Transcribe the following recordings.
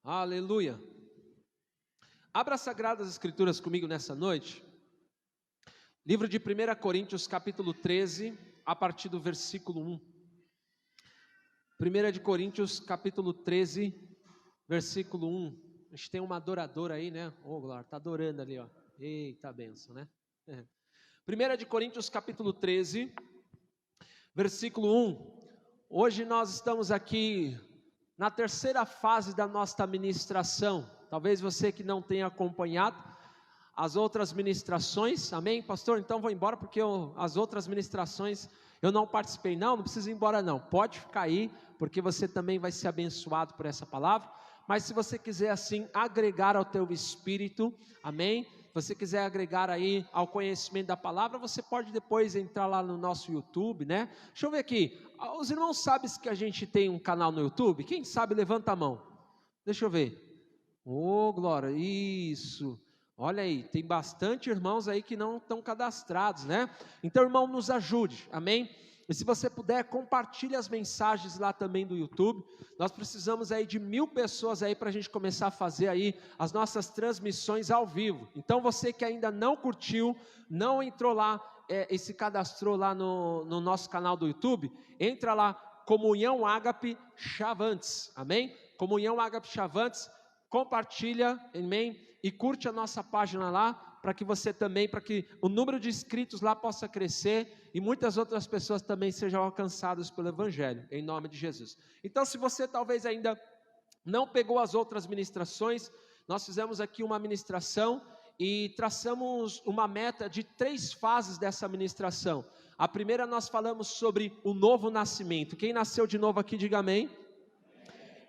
Aleluia. Abra as Sagradas Escrituras comigo nessa noite. Livro de 1 Coríntios, capítulo 13, a partir do versículo 1. 1 de Coríntios, capítulo 13, versículo 1. A gente tem uma adoradora aí, né? Ô, Glória, tá adorando ali, ó. Eita, benção, né? 1 de Coríntios, capítulo 13, versículo 1. Hoje nós estamos aqui na terceira fase da nossa ministração. Talvez você que não tenha acompanhado as outras ministrações, amém, pastor? Então vou embora porque as outras ministrações eu não participei. Não precisa ir embora não, pode ficar aí, porque você também vai ser abençoado por essa palavra. Mas se você quiser assim agregar ao teu espírito, amém, se você quiser agregar aí ao conhecimento da palavra, você pode depois entrar lá no nosso YouTube, né? Deixa eu ver aqui, os irmãos sabem que a gente tem um canal no YouTube? Quem sabe, levanta a mão. Deixa eu ver. Ô, Glória, isso. Olha aí, tem bastante irmãos aí que não estão cadastrados, né? Então, irmão, nos ajude, amém? E se você puder, compartilhe as mensagens lá também do YouTube. Nós precisamos aí de 1000 pessoas aí para a gente começar a fazer aí as nossas transmissões ao vivo. Então você que ainda não curtiu, não entrou lá e se cadastrou lá no nosso canal do YouTube, entra lá, Comunhão Ágape Chavantes, amém? Comunhão Ágape Chavantes, compartilha, amém? E curte a nossa página lá, para que você também, para que o número de inscritos lá possa crescer e muitas outras pessoas também sejam alcançadas pelo Evangelho, em nome de Jesus. Então, se você talvez ainda não pegou as outras ministrações, nós fizemos aqui uma ministração e traçamos uma meta de 3 fases dessa ministração. A primeira nós falamos sobre o novo nascimento. Quem nasceu de novo aqui, diga amém.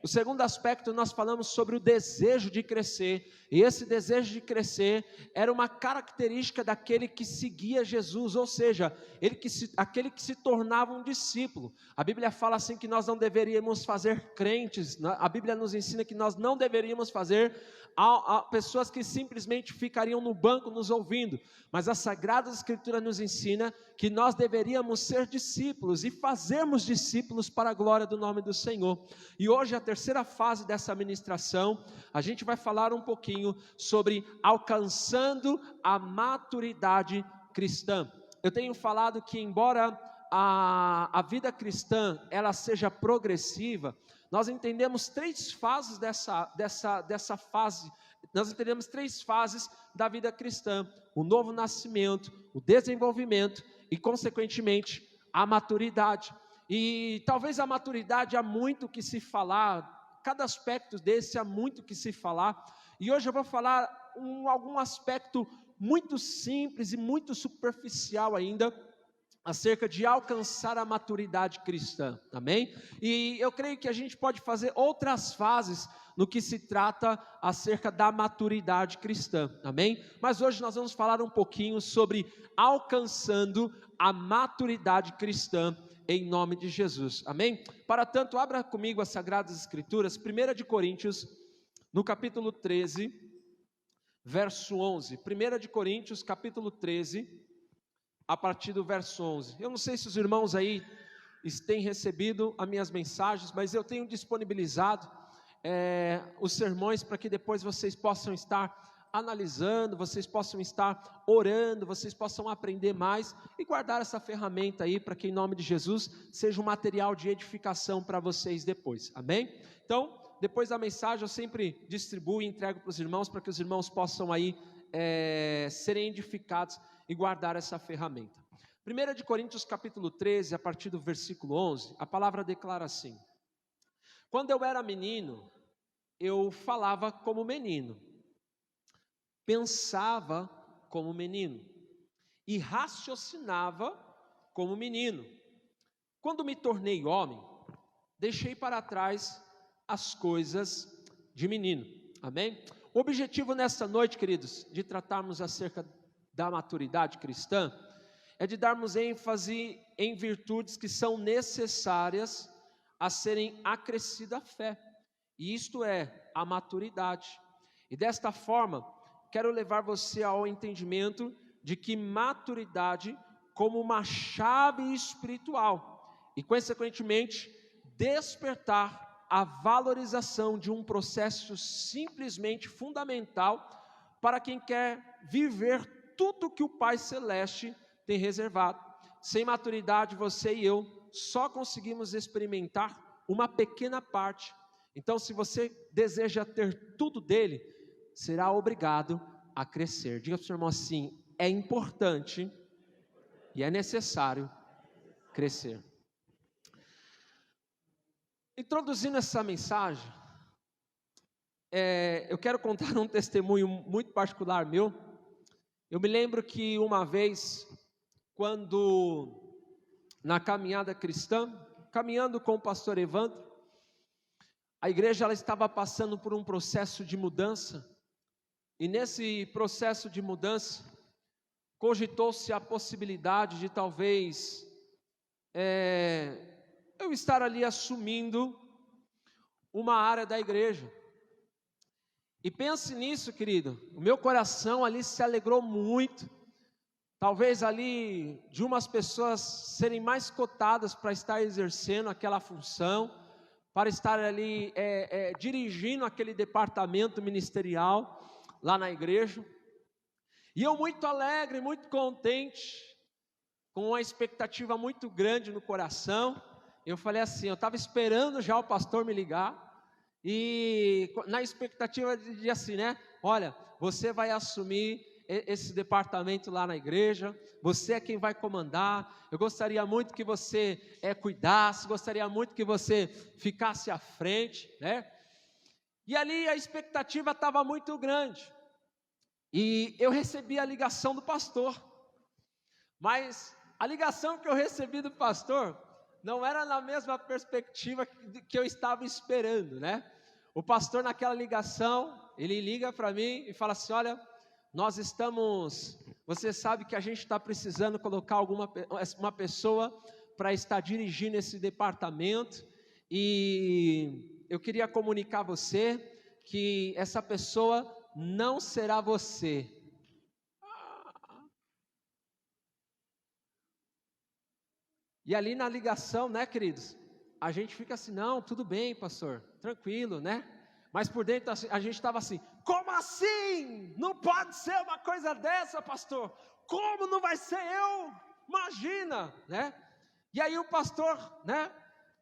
O segundo aspecto, nós falamos sobre o desejo de crescer, e esse desejo de crescer era uma característica daquele que seguia Jesus, ou seja, aquele que se tornava um discípulo. A Bíblia fala assim que nós não deveríamos fazer crentes, a Bíblia nos ensina que nós não deveríamos fazer a pessoas que simplesmente ficariam no banco nos ouvindo, mas a Sagrada Escritura nos ensina que nós deveríamos ser discípulos e fazermos discípulos para a glória do nome do Senhor. E hoje a terceira fase dessa ministração, a gente vai falar um pouquinho sobre alcançando a maturidade cristã. Eu tenho falado que embora a vida cristã ela seja progressiva, nós entendemos 3 fases dessa fase. Nós entendemos 3 fases da vida cristã: o novo nascimento, o desenvolvimento e, consequentemente, a maturidade. E talvez a maturidade há muito que se falar, cada aspecto desse há muito que se falar, e hoje eu vou falar algum aspecto muito simples e muito superficial ainda, acerca de alcançar a maturidade cristã, amém? E eu creio que a gente pode fazer outras fases no que se trata acerca da maturidade cristã, amém? Mas hoje nós vamos falar um pouquinho sobre alcançando a maturidade cristã, em nome de Jesus, amém? Para tanto, abra comigo as Sagradas Escrituras, 1 de Coríntios, no capítulo 13, verso 11, 1 de Coríntios, capítulo 13, a partir do verso 11, eu não sei se os irmãos aí têm recebido as minhas mensagens, mas eu tenho disponibilizado os sermões para que depois vocês possam estar analisando, vocês possam estar orando, vocês possam aprender mais e guardar essa ferramenta aí para que em nome de Jesus seja um material de edificação para vocês depois, amém? Então, depois da mensagem eu sempre distribuo e entrego para os irmãos para que os irmãos possam aí serem edificados e guardar essa ferramenta. 1 de Coríntios capítulo 13, a partir do versículo 11, a palavra declara assim: quando eu era menino, eu falava como menino, pensava como menino e raciocinava como menino. Quando me tornei homem, deixei para trás as coisas de menino, amém? O objetivo nesta noite, queridos, de tratarmos acerca da maturidade cristã, é de darmos ênfase em virtudes que são necessárias a serem acrescidas à fé, e isto é a maturidade. E desta forma, quero levar você ao entendimento de que maturidade como uma chave espiritual, e consequentemente, despertar a valorização de um processo simplesmente fundamental para quem quer viver tudo que o Pai Celeste tem reservado. Sem maturidade, você e eu só conseguimos experimentar uma pequena parte. Então, se você deseja ter tudo dele, será obrigado a crescer. Diga para o seu irmão assim: é importante e é necessário crescer. Introduzindo essa mensagem, eu quero contar um testemunho muito particular meu. Eu me lembro que uma vez, quando na caminhada cristã, caminhando com o pastor Evandro, a igreja ela estava passando por um processo de mudança, e nesse processo de mudança, cogitou-se a possibilidade de talvez eu estar ali assumindo uma área da igreja. E pense nisso, querido, o meu coração ali se alegrou muito, talvez ali de umas pessoas serem mais cotadas para estar exercendo aquela função, para estar ali dirigindo aquele departamento ministerial lá na igreja. E eu muito alegre, muito contente, com uma expectativa muito grande no coração, eu falei assim, eu estava esperando já o pastor me ligar, e na expectativa de assim, né, olha, você vai assumir esse departamento lá na igreja, você é quem vai comandar, eu gostaria muito que você cuidasse, gostaria muito que você ficasse à frente, né, e ali a expectativa estava muito grande, e eu recebi a ligação do pastor, mas a ligação que eu recebi do pastor não era na mesma perspectiva que eu estava esperando, né? O pastor naquela ligação, ele liga para mim e fala assim, olha, você sabe que a gente está precisando colocar uma pessoa para estar dirigindo esse departamento, e eu queria comunicar a você que essa pessoa não será você. E ali na ligação, né, queridos, a gente fica assim, não, tudo bem, pastor, tranquilo, né? Mas por dentro a gente estava assim, como assim? Não pode ser uma coisa dessa, pastor. Como não vai ser eu? Imagina, né? E aí o pastor, né,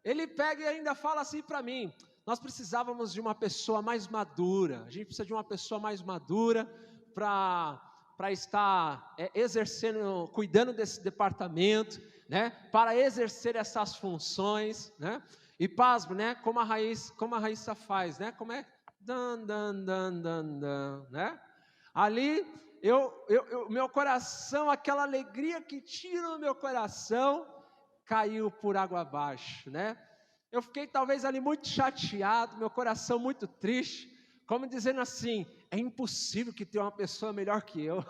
ele pega e ainda fala assim para mim, nós precisávamos de uma pessoa mais madura, a gente precisa de uma pessoa mais madura para estar exercendo, cuidando desse departamento, né, para exercer essas funções, né, e pasmo, né, como a Raíssa faz, né, como é, né, ali, meu coração, aquela alegria que tira no meu coração, caiu por água abaixo, né, eu fiquei talvez ali muito chateado, meu coração muito triste, como dizendo assim, é impossível que tenha uma pessoa melhor que eu,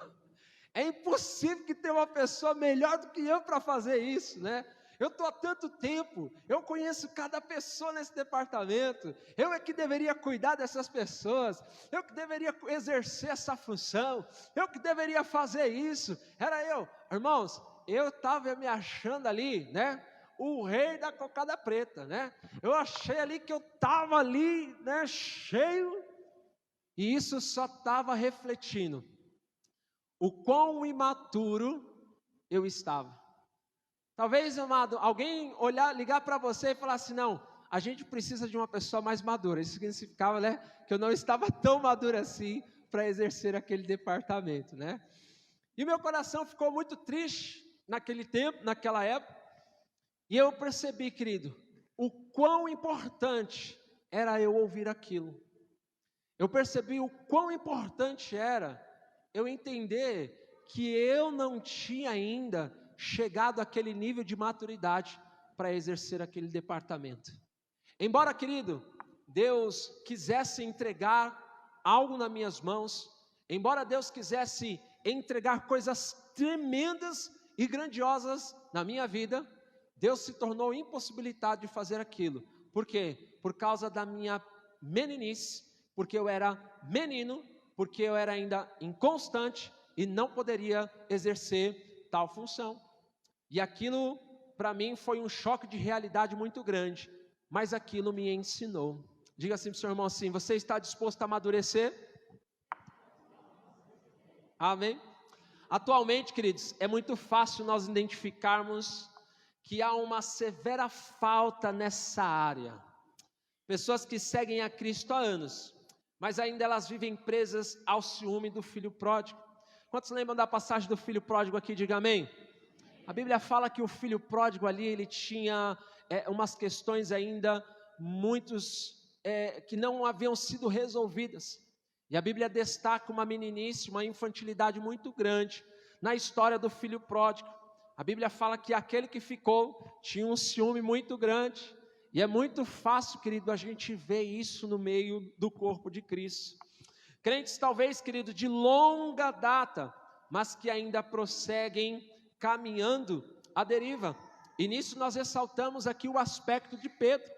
é impossível que tenha uma pessoa melhor do que eu para fazer isso, né? Eu estou há tanto tempo, eu conheço cada pessoa nesse departamento, eu é que deveria cuidar dessas pessoas, eu que deveria exercer essa função, eu que deveria fazer isso, era eu. Irmãos, eu estava me achando ali, né? O rei da cocada preta, né? Eu achei ali que eu estava ali, né? Cheio, e isso só estava refletindo o quão imaturo eu estava. Talvez, amado, alguém ligar para você e falar assim, não, a gente precisa de uma pessoa mais madura. Isso significava, né, que eu não estava tão maduro assim para exercer aquele departamento, né? E meu coração ficou muito triste naquele tempo, naquela época, e eu percebi, querido, o quão importante era eu ouvir aquilo. Eu percebi o quão importante era eu entender que eu não tinha ainda chegado àquele nível de maturidade para exercer aquele departamento. Embora, querido, Deus quisesse entregar algo nas minhas mãos, embora Deus quisesse entregar coisas tremendas e grandiosas na minha vida, Deus se tornou impossibilitado de fazer aquilo. Por quê? Por causa da minha meninice, porque eu era menino, porque eu era ainda inconstante e não poderia exercer tal função. E aquilo, para mim, foi um choque de realidade muito grande. mas aquilo me ensinou. Diga assim para o seu irmão assim: você está disposto a amadurecer? Amém? Atualmente, queridos, é muito fácil nós identificarmos que há uma severa falta nessa área. Pessoas que seguem a Cristo há anos, mas ainda elas vivem presas ao ciúme do filho pródigo. Quantos lembram da passagem do filho pródigo aqui? Diga amém. A Bíblia fala que o filho pródigo ali, ele tinha umas questões ainda, que não haviam sido resolvidas. E a Bíblia destaca uma meninice, uma infantilidade muito grande na história do filho pródigo. A Bíblia fala que aquele que ficou tinha um ciúme muito grande. E é muito fácil, querido, a gente ver isso no meio do corpo de Cristo. Crentes talvez, querido, de longa data, mas que ainda prosseguem caminhando à deriva. E nisso nós ressaltamos aqui o aspecto de Pedro.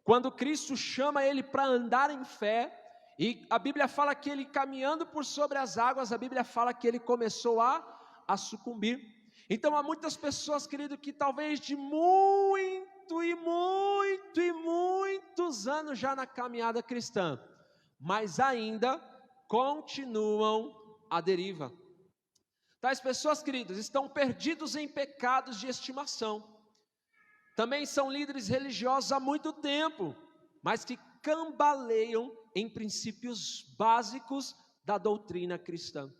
Quando Cristo chama ele para andar em fé, e a Bíblia fala que ele caminhando por sobre as águas, a Bíblia fala que ele começou a sucumbir. Então há muitas pessoas, querido, que talvez de muitos anos já na caminhada cristã, mas ainda continuam à deriva. Tais pessoas, queridos, estão perdidos em pecados de estimação. Também são líderes religiosos há muito tempo, mas que cambaleiam em princípios básicos da doutrina cristã.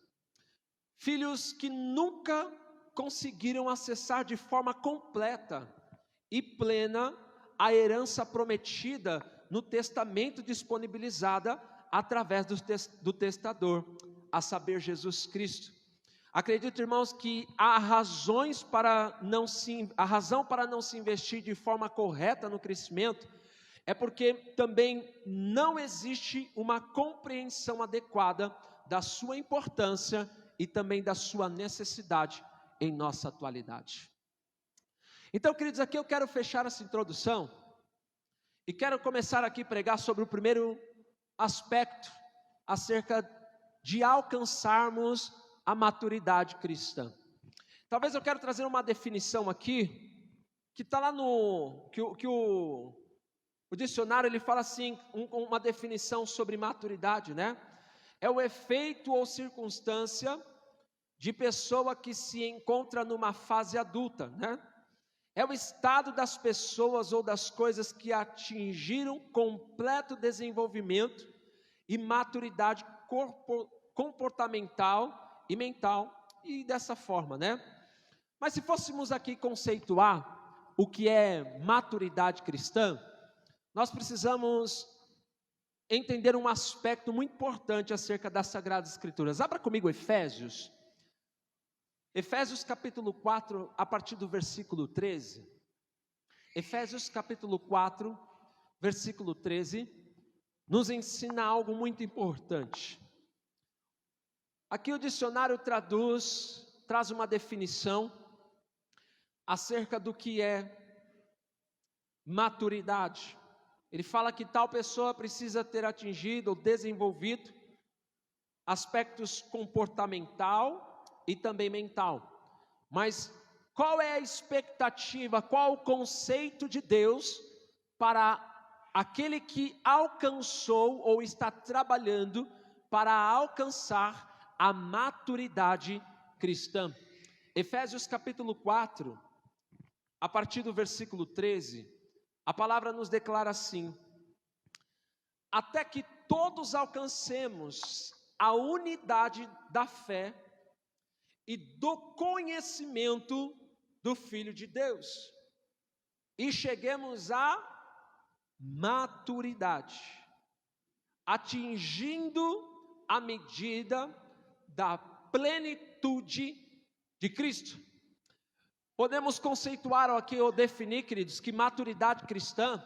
Filhos que nunca conseguiram acessar de forma completa e plena a herança prometida no testamento disponibilizada através do testador, a saber, Jesus Cristo. Acredito, irmãos, que a razão para não se investir de forma correta no crescimento é porque também não existe uma compreensão adequada da sua importância e também da sua necessidade em nossa atualidade. Então, queridos, aqui eu quero fechar essa introdução e quero começar aqui a pregar sobre o primeiro aspecto acerca de alcançarmos a maturidade cristã. Talvez eu quero trazer uma definição aqui que está lá no o dicionário, ele fala assim, uma definição sobre maturidade, né? É o efeito ou circunstância de pessoa que se encontra numa fase adulta, né? É o estado das pessoas ou das coisas que atingiram completo desenvolvimento e maturidade comportamental e mental, e dessa forma, né? Mas se fôssemos aqui conceituar o que é maturidade cristã, nós precisamos entender um aspecto muito importante acerca das Sagradas Escrituras. Abra comigo Efésios capítulo 4, a partir do versículo 13. Efésios capítulo 4, versículo 13, nos ensina algo muito importante. Aqui o dicionário traz uma definição acerca do que é maturidade. Ele fala que tal pessoa precisa ter atingido ou desenvolvido aspectos comportamental e também mental. Mas qual é a expectativa, qual o conceito de Deus para aquele que alcançou ou está trabalhando para alcançar a maturidade cristã? Efésios capítulo 4, a partir do versículo 13, a palavra nos declara assim: até que todos alcancemos a unidade da fé e do conhecimento do Filho de Deus, e cheguemos à maturidade, atingindo a medida da plenitude de Cristo. Podemos conceituar aqui ou definir, queridos, que maturidade cristã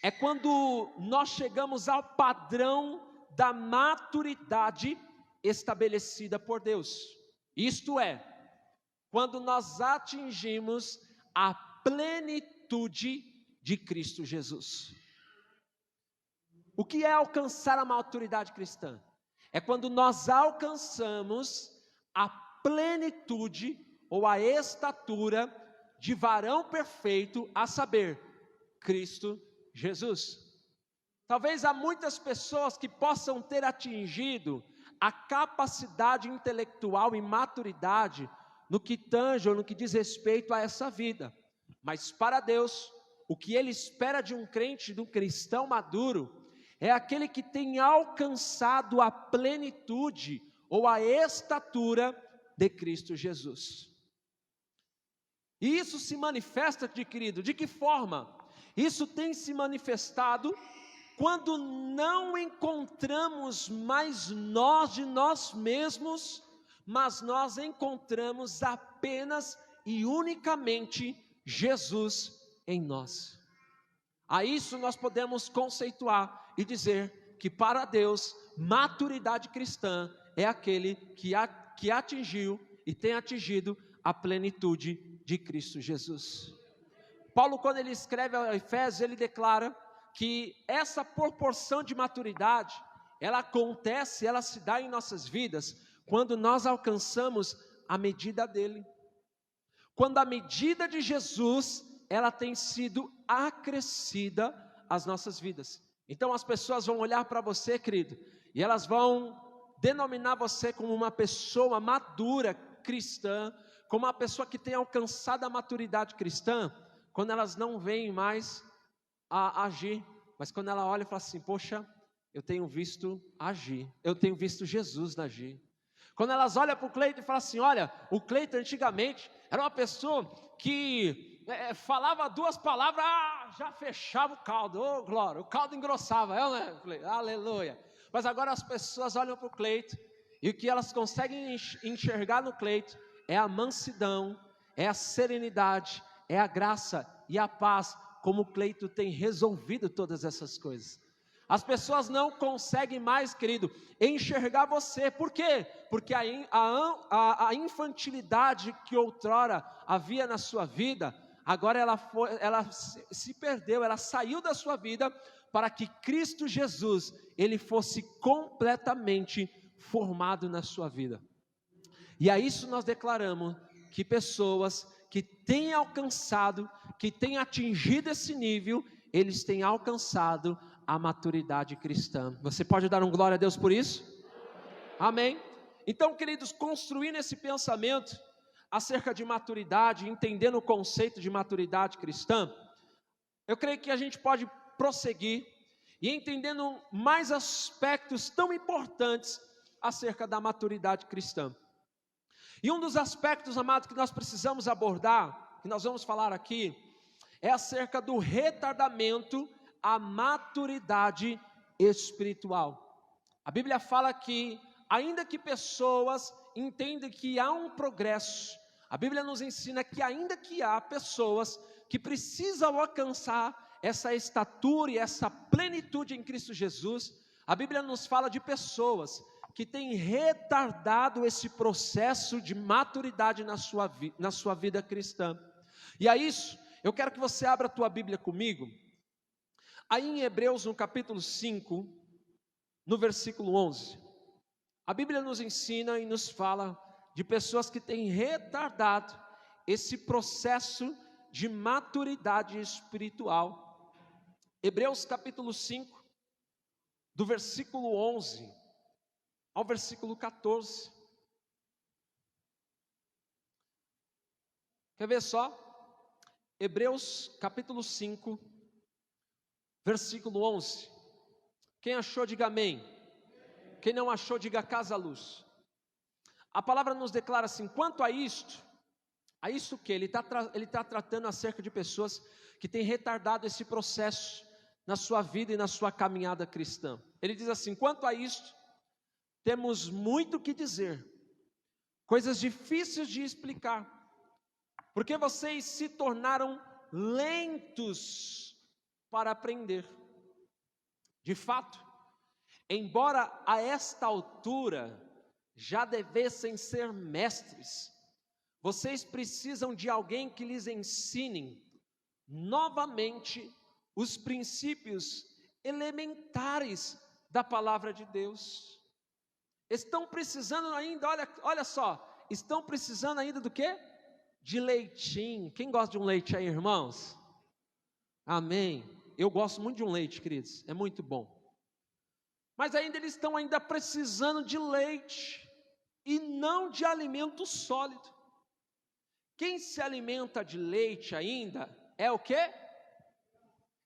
é quando nós chegamos ao padrão da maturidade estabelecida por Deus. Isto é, quando nós atingimos a plenitude de Cristo Jesus. O que é alcançar a maturidade cristã? É quando nós alcançamos a plenitude ou a estatura de varão perfeito, a saber, Cristo Jesus. Talvez há muitas pessoas que possam ter atingido a capacidade intelectual e maturidade no que tange ou no que diz respeito a essa vida. Mas para Deus, o que Ele espera de um crente, de um cristão maduro, é aquele que tem alcançado a plenitude ou a estatura de Cristo Jesus. E isso se manifesta, querido, de que forma? Isso tem se manifestado quando não encontramos mais nós de nós mesmos, mas nós encontramos apenas e unicamente Jesus em nós. A isso nós podemos conceituar e dizer que para Deus, maturidade cristã é aquele que atingiu e tem atingido a plenitude de Cristo Jesus. Paulo, quando ele escreve a Efésios, ele declara que essa proporção de maturidade, ela acontece, ela se dá em nossas vidas, quando nós alcançamos a medida dele. Quando a medida de Jesus, ela tem sido acrescida às nossas vidas. Então as pessoas vão olhar para você, querido, e elas vão denominar você como uma pessoa madura cristã, como uma pessoa que tem alcançado a maturidade cristã, quando elas não veem mais a agir, mas quando ela olha e fala assim, poxa, eu tenho visto agir, eu tenho visto Jesus agir. Quando elas olham para o Cleiton e falam assim, olha, o Cleiton antigamente era uma pessoa que falava duas palavras, já fechava o caldo, oh glória, o caldo engrossava, aleluia. Mas agora as pessoas olham para o Cleiton, e o que elas conseguem enxergar no Cleiton é a mansidão, é a serenidade, é a graça e a paz, como o Cleiton tem resolvido todas essas coisas. As pessoas não conseguem mais, querido, enxergar você. Por quê? Porque a infantilidade que outrora havia na sua vida, agora ela se perdeu, ela saiu da sua vida, para que Cristo Jesus, Ele fosse completamente formado na sua vida. E a isso nós declaramos que pessoas que têm alcançado, que têm atingido esse nível, eles têm alcançado a maturidade cristã. Você pode dar um glória a Deus por isso? Amém? Então, queridos, construindo esse pensamento acerca de maturidade, entendendo o conceito de maturidade cristã, eu creio que a gente pode prosseguir e entendendo mais aspectos tão importantes acerca da maturidade cristã. E um dos aspectos, amado, que nós precisamos abordar, que nós vamos falar aqui, é acerca do retardamento à maturidade espiritual. A Bíblia fala que, ainda que pessoas entendem que há um progresso, a Bíblia nos ensina que ainda que há pessoas que precisam alcançar essa estatura e essa plenitude em Cristo Jesus, a Bíblia nos fala de pessoas que têm retardado esse processo de maturidade na sua vida cristã. E a isso, eu quero que você abra a tua Bíblia comigo, aí em Hebreus no capítulo 5, no versículo 11, a Bíblia nos ensina e nos fala de pessoas que têm retardado esse processo de maturidade espiritual. Hebreus capítulo 5, do versículo 11 ao versículo 14. Quer ver só? Hebreus capítulo 5, versículo 11. Quem achou, diga amém. Quem não achou, diga casa à luz. A palavra nos declara assim, quanto a isto que ele está tratando acerca de pessoas que têm retardado esse processo na sua vida e na sua caminhada cristã. Ele diz assim, quanto a isto, temos muito o que dizer, coisas difíceis de explicar, porque vocês se tornaram lentos para aprender. De fato, embora a esta altura já devessem ser mestres, vocês precisam de alguém que lhes ensine novamente os princípios elementares da palavra de Deus. Estão precisando ainda, olha só, estão precisando ainda do quê? De leitinho. Quem gosta de um leite aí, irmãos? Amém. Eu gosto muito de um leite, queridos, é muito bom. Mas ainda eles estão ainda precisando de leite e não de alimento sólido. Quem se alimenta de leite ainda é o quê?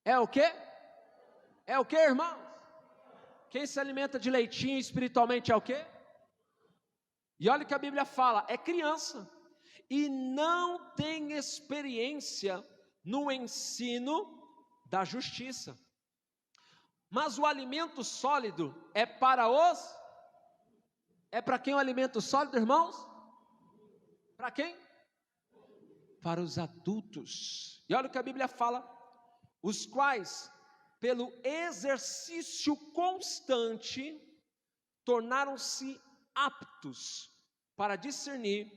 É o quê? É o quê, irmãos? Quem se alimenta de leitinho espiritualmente é o quê? E olha o que a Bíblia fala, é criança. E não tem experiência no ensino da justiça. Mas o alimento sólido é para os... É para quem o alimento sólido, irmãos? Para quem? Para os adultos. E olha o que a Bíblia fala, os quais, pelo exercício constante, tornaram-se aptos para discernir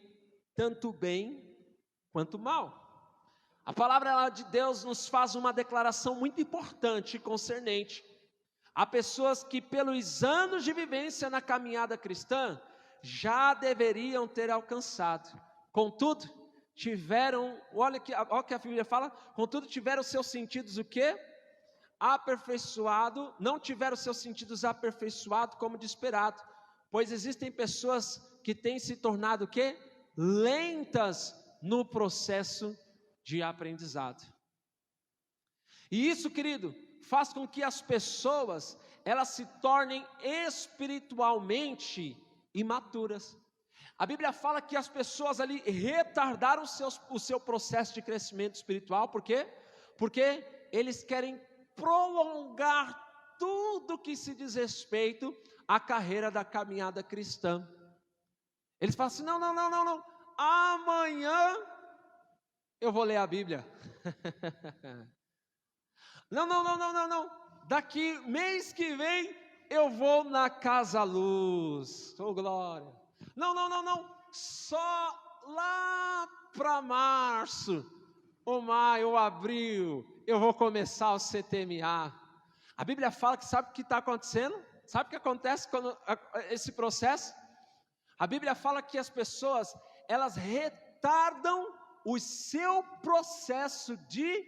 tanto bem quanto mal. A palavra de Deus nos faz uma declaração muito importante concernente a pessoas que pelos anos de vivência na caminhada cristã já deveriam ter alcançado. Contudo, tiveram, olha o que a Bíblia fala, contudo tiveram seus sentidos o quê? Aperfeiçoado, não tiveram seus sentidos aperfeiçoados como de esperado, pois existem pessoas que têm se tornado o quê? Lentas no processo de aprendizado. E isso, querido, faz com que as pessoas, elas se tornem espiritualmente imaturas. A Bíblia fala que as pessoas ali retardaram o seu processo de crescimento espiritual, por quê? Porque eles querem prolongar tudo que se diz respeito à carreira da caminhada cristã. Eles falam assim, não, amanhã eu vou ler a Bíblia. Não, daqui mês que vem eu vou na Casa Luz, oh glória. Não, só lá para março, ou maio, ou abril, eu vou começar o CTMA. A Bíblia fala que sabe o que está acontecendo? Sabe o que acontece quando esse processo? A Bíblia fala que as pessoas, elas retardam o seu processo de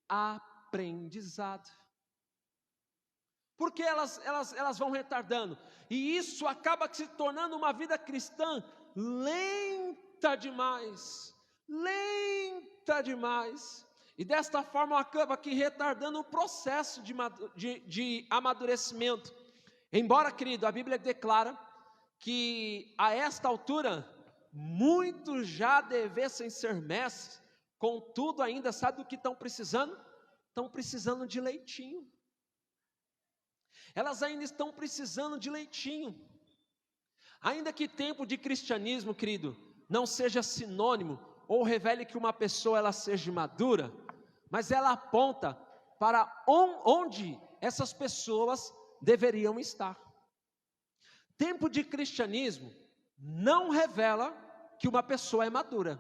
aprendizado. Porque elas vão retardando. E isso acaba se tornando uma vida cristã lenta demais. Lenta demais. E desta forma acaba aqui retardando o processo de amadurecimento. Embora, querido, a Bíblia declara que a esta altura muitos já devessem ser mestres, contudo ainda sabe o que estão precisando? Estão precisando de leitinho. Elas ainda estão precisando de leitinho. Ainda que tempo de cristianismo, querido, não seja sinônimo ou revele que uma pessoa ela seja madura, mas ela aponta para onde essas pessoas deveriam estar. Tempo de cristianismo não revela que uma pessoa é madura,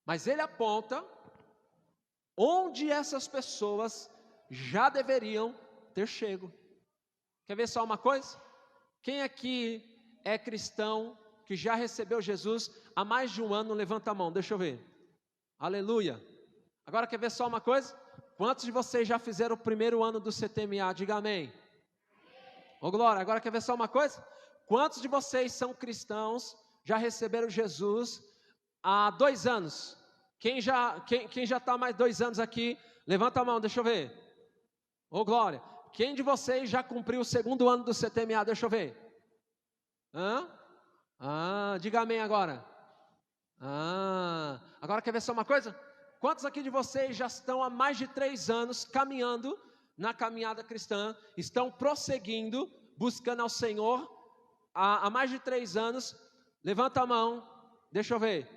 mas ele aponta onde essas pessoas já deveriam ter chego. Quer ver só uma coisa? Quem aqui é cristão, que já recebeu Jesus há mais de um ano, levanta a mão, deixa eu ver. Aleluia. Agora quer ver só uma coisa? Quantos de vocês já fizeram o primeiro ano do CTMA? Diga amém. Ô glória, agora quer ver só uma coisa? Quantos de vocês são cristãos, já receberam Jesus há 2 anos? Quem já está mais 2 anos aqui, levanta a mão, deixa eu ver. Ô glória, quem de vocês já cumpriu o 2º ano do CTMA? Deixa eu ver. Diga amém agora. Agora quer ver só uma coisa? Quantos aqui de vocês já estão há mais de 3 anos caminhando na caminhada cristã, estão prosseguindo, buscando ao Senhor há mais de 3 anos? Levanta a mão, deixa eu ver.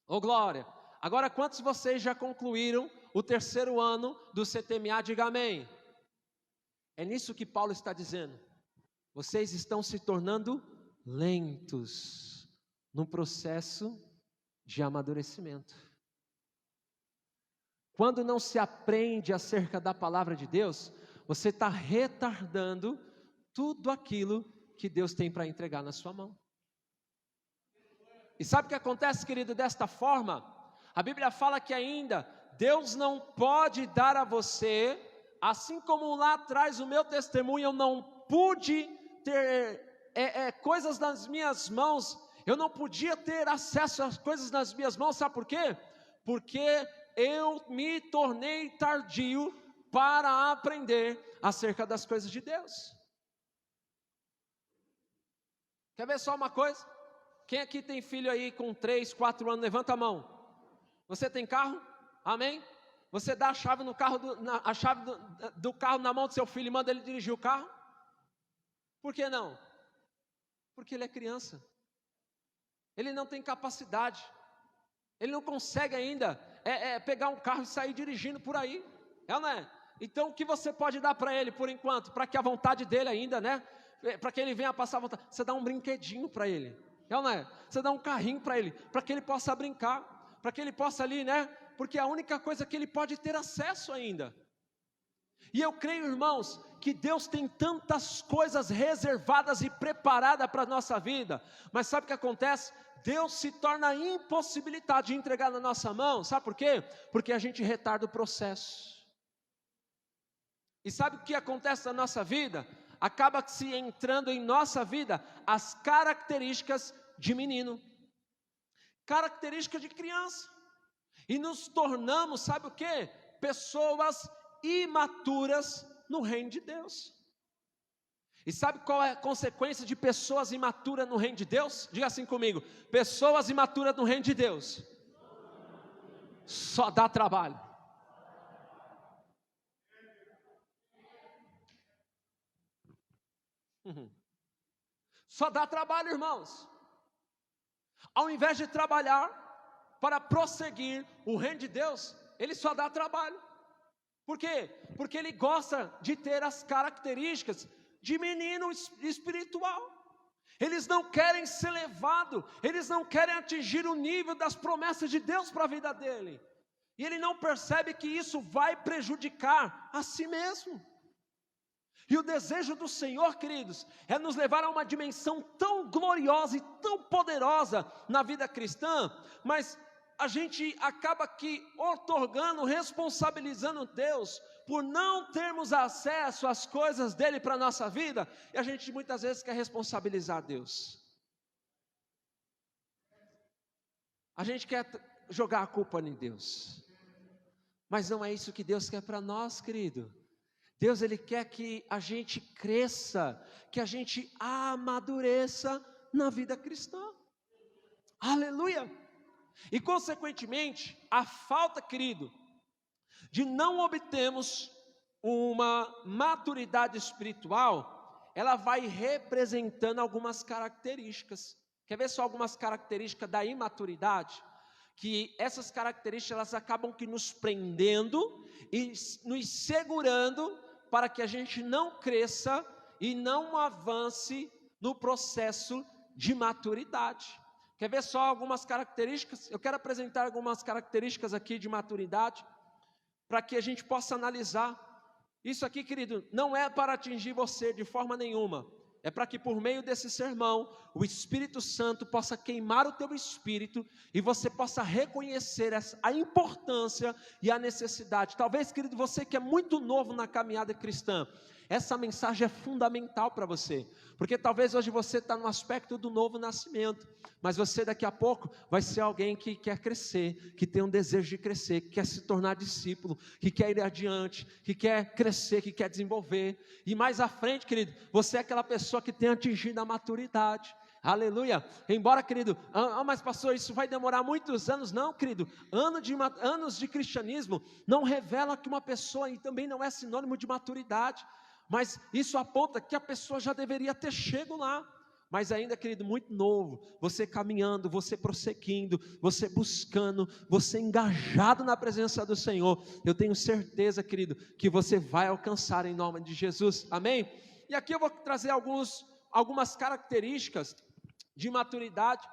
Ô glória. Agora quantos de vocês já concluíram o 3º ano do CTMA? Diga amém. É nisso que Paulo está dizendo. Vocês estão se tornando lentos no processo de amadurecimento. Quando não se aprende acerca da palavra de Deus, você está retardando tudo aquilo que Deus tem para entregar na sua mão. E sabe o que acontece, querido, desta forma? A Bíblia fala que ainda Deus não pode dar a você, assim como lá atrás o meu testemunho, eu não pude ter coisas nas minhas mãos, eu não podia ter acesso às coisas nas minhas mãos, sabe por quê? Porque eu me tornei tardio para aprender acerca das coisas de Deus. Quer ver só uma coisa? Quem aqui tem filho aí com 3, 4 anos, levanta a mão. Você tem carro? Amém? Você dá a chave no carro a chave do carro na mão do seu filho e manda ele dirigir o carro? Por que não? Porque ele é criança. Ele não tem capacidade. Ele não consegue ainda pegar um carro e sair dirigindo por aí. É ou não é? Então o que você pode dar para ele por enquanto? Para que a vontade dele ainda, né? Para que ele venha passar a vontade. Você dá um brinquedinho para ele. É ou não é? Você dá um carrinho para ele. Para que ele possa brincar. Para que ele possa ali, né? Porque é a única coisa que ele pode ter acesso ainda. E eu creio, irmãos, que Deus tem tantas coisas reservadas e preparadas para a nossa vida. Mas sabe o que acontece? Deus se torna impossibilitado de entregar na nossa mão. Sabe por quê? Porque a gente retarda o processo. E sabe o que acontece na nossa vida? Acaba se entrando em nossa vida as características de menino, características de criança. E nos tornamos, sabe o quê? Pessoas imaturas no reino de Deus. E sabe qual é a consequência de pessoas imaturas no reino de Deus? Diga assim comigo: pessoas imaturas no reino de Deus só dá trabalho. Só dá trabalho, irmãos. Ao invés de trabalhar para prosseguir o reino de Deus, ele só dá trabalho. Por quê? Porque ele gosta de ter as características de menino espiritual. Eles não querem ser levados, eles não querem atingir o nível das promessas de Deus para a vida dele. E ele não percebe que isso vai prejudicar a si mesmo. E o desejo do Senhor, queridos, é nos levar a uma dimensão tão gloriosa e tão poderosa na vida cristã, mas a gente acaba aqui outorgando, responsabilizando Deus por não termos acesso às coisas dele para a nossa vida, e a gente muitas vezes quer responsabilizar Deus. A gente quer jogar a culpa em Deus, mas não é isso que Deus quer para nós, querido. Deus, ele quer que a gente cresça, que a gente amadureça na vida cristã. Aleluia! E consequentemente, a falta, querido, de não obtermos uma maturidade espiritual, ela vai representando algumas características. Quer ver só algumas características da imaturidade? Que essas características, elas acabam que nos prendendo e nos segurando para que a gente não cresça e não avance no processo de maturidade. Quer ver só algumas características? Eu quero apresentar algumas características aqui de maturidade, para que a gente possa analisar. Isso aqui, querido, não é para atingir você de forma nenhuma. É para que por meio desse sermão, o Espírito Santo possa queimar o teu espírito e você possa reconhecer a importância e a necessidade. Talvez, querido, você que é muito novo na caminhada cristã, essa mensagem é fundamental para você, porque talvez hoje você está no aspecto do novo nascimento, mas você daqui a pouco vai ser alguém que quer crescer, que tem um desejo de crescer, que quer se tornar discípulo, que quer ir adiante, que quer crescer, que quer desenvolver, e mais à frente, querido, você é aquela pessoa que tem atingido a maturidade. Aleluia, embora, querido, mas pastor, isso vai demorar muitos anos. Não, querido, anos de cristianismo não revela que uma pessoa, e também não é sinônimo de maturidade, mas isso aponta que a pessoa já deveria ter chegado lá, mas ainda, querido, muito novo, você caminhando, você prosseguindo, você buscando, você engajado na presença do Senhor, eu tenho certeza, querido, que você vai alcançar em nome de Jesus, amém? E aqui eu vou trazer algumas características de maturidade,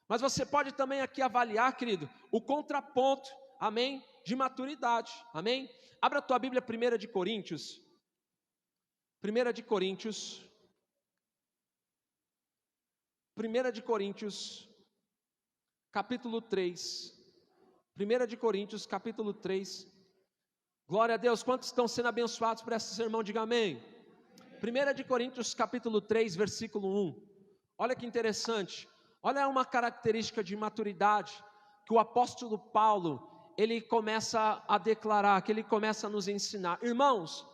mas você pode também aqui avaliar, querido, o contraponto, amém, de maturidade, amém? Abra a tua Bíblia, 1 de Coríntios, capítulo 3, 1 de Coríntios, capítulo 3. Glória a Deus, quantos estão sendo abençoados por esse sermão? Diga amém. 1 de Coríntios, capítulo 3, versículo 1. Olha que interessante. Olha uma característica de maturidade que o apóstolo Paulo, ele começa a declarar, que ele começa a nos ensinar. Irmãos,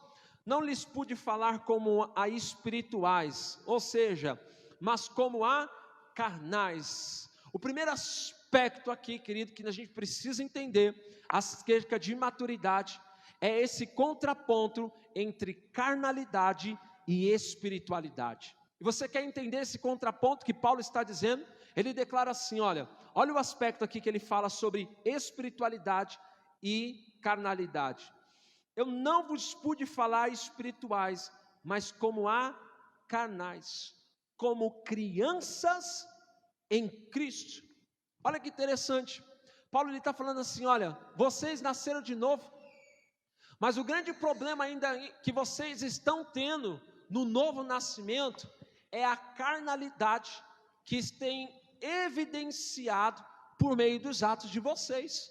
não lhes pude falar como a espirituais, ou seja, mas como a carnais. O primeiro aspecto aqui, querido, que a gente precisa entender acerca de maturidade, é esse contraponto entre carnalidade e espiritualidade. E você quer entender esse contraponto que Paulo está dizendo? Ele declara assim, olha o aspecto aqui que ele fala sobre espiritualidade e carnalidade. Eu não vos pude falar espirituais, mas como a carnais, como crianças em Cristo. Olha que interessante, Paulo está falando assim, olha, vocês nasceram de novo, mas o grande problema ainda que vocês estão tendo no novo nascimento é a carnalidade que tem evidenciado por meio dos atos de vocês.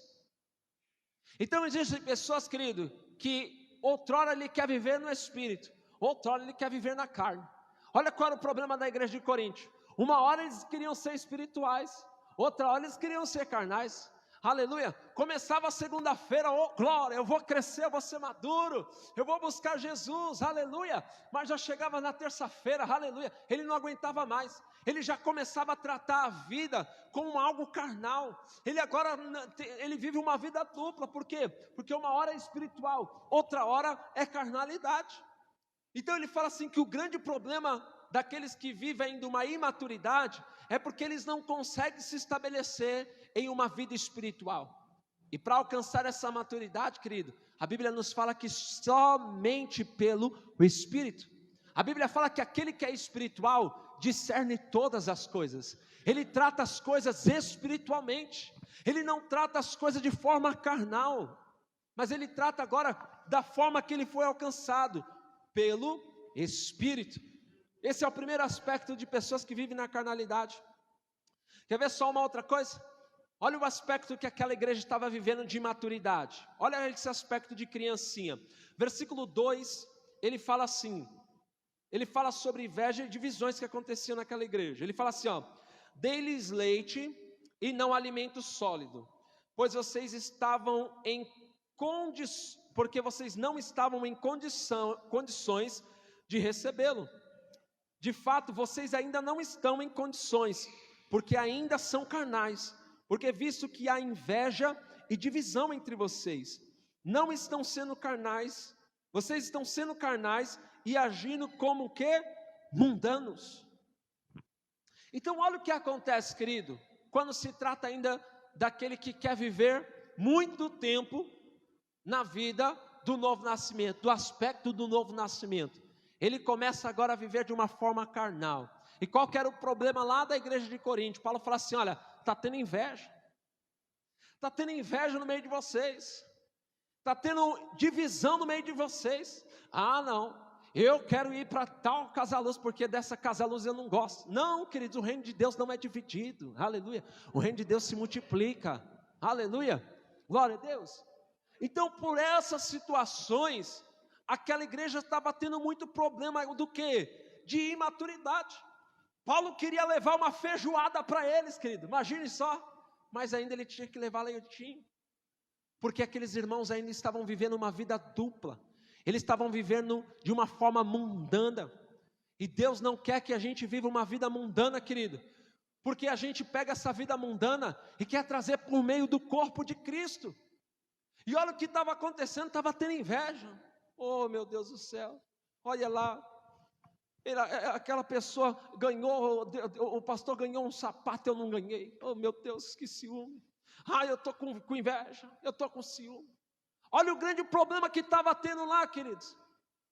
Então existem pessoas, querido, que outrora ele quer viver no espírito, outrora ele quer viver na carne. Olha qual era o problema da igreja de Corinto. Uma hora eles queriam ser espirituais, outra hora eles queriam ser carnais. Aleluia, começava a segunda-feira, oh glória, eu vou crescer, eu vou ser maduro, eu vou buscar Jesus, aleluia. Mas já chegava na terça-feira, aleluia, ele não aguentava mais, ele já começava a tratar a vida como algo carnal. Ele agora, ele vive uma vida dupla, por quê? Porque uma hora é espiritual, outra hora é carnalidade. Então ele fala assim que o grande problema daqueles que vivem ainda uma imaturidade é porque eles não conseguem se estabelecer em uma vida espiritual. E para alcançar essa maturidade, querido, a Bíblia nos fala que somente pelo Espírito. A Bíblia fala que aquele que é espiritual discerne todas as coisas. Ele trata as coisas espiritualmente. Ele não trata as coisas de forma carnal, mas ele trata agora da forma que ele foi alcançado, pelo Espírito. Esse é o primeiro aspecto de pessoas que vivem na carnalidade. Quer ver só uma outra coisa? Olha o aspecto que aquela igreja estava vivendo de imaturidade. Olha esse aspecto de criancinha. Versículo 2, ele fala assim, ele fala sobre inveja e divisões que aconteciam naquela igreja. Ele fala assim, ó, dei-lhes leite e não alimento sólido, pois vocês estavam porque vocês não estavam em condições de recebê-lo. De fato, vocês ainda não estão em condições, porque ainda são carnais, porque visto que há inveja e divisão entre vocês, não estão sendo carnais, vocês estão sendo carnais e agindo como o quê? Mundanos. Então olha o que acontece, querido, quando se trata ainda daquele que quer viver muito tempo na vida do novo nascimento, do aspecto do novo nascimento. Ele começa agora a viver de uma forma carnal. E qual que era o problema lá da igreja de Corinto? Paulo fala assim, olha, está tendo inveja no meio de vocês, está tendo divisão no meio de vocês. Ah não, eu quero ir para tal casa-luz, porque dessa casa-luz eu não gosto. Não, queridos, o reino de Deus não é dividido, aleluia. O reino de Deus se multiplica, aleluia, glória a Deus. Então por essas situações, aquela igreja estava tendo muito problema do quê? De imaturidade. Paulo queria levar uma feijoada para eles, querido, imagine só, mas ainda ele tinha que levar leitinho, porque aqueles irmãos ainda estavam vivendo uma vida dupla, eles estavam vivendo de uma forma mundana, e Deus não quer que a gente viva uma vida mundana, querido, porque a gente pega essa vida mundana e quer trazer por meio do corpo de Cristo. E olha o que estava acontecendo, estava tendo inveja. Oh meu Deus do céu, olha lá, aquela pessoa ganhou, o pastor ganhou um sapato, eu não ganhei. Oh meu Deus, que ciúme. Eu estou com inveja, eu estou com ciúme. Olha o grande problema que estava tendo lá, queridos.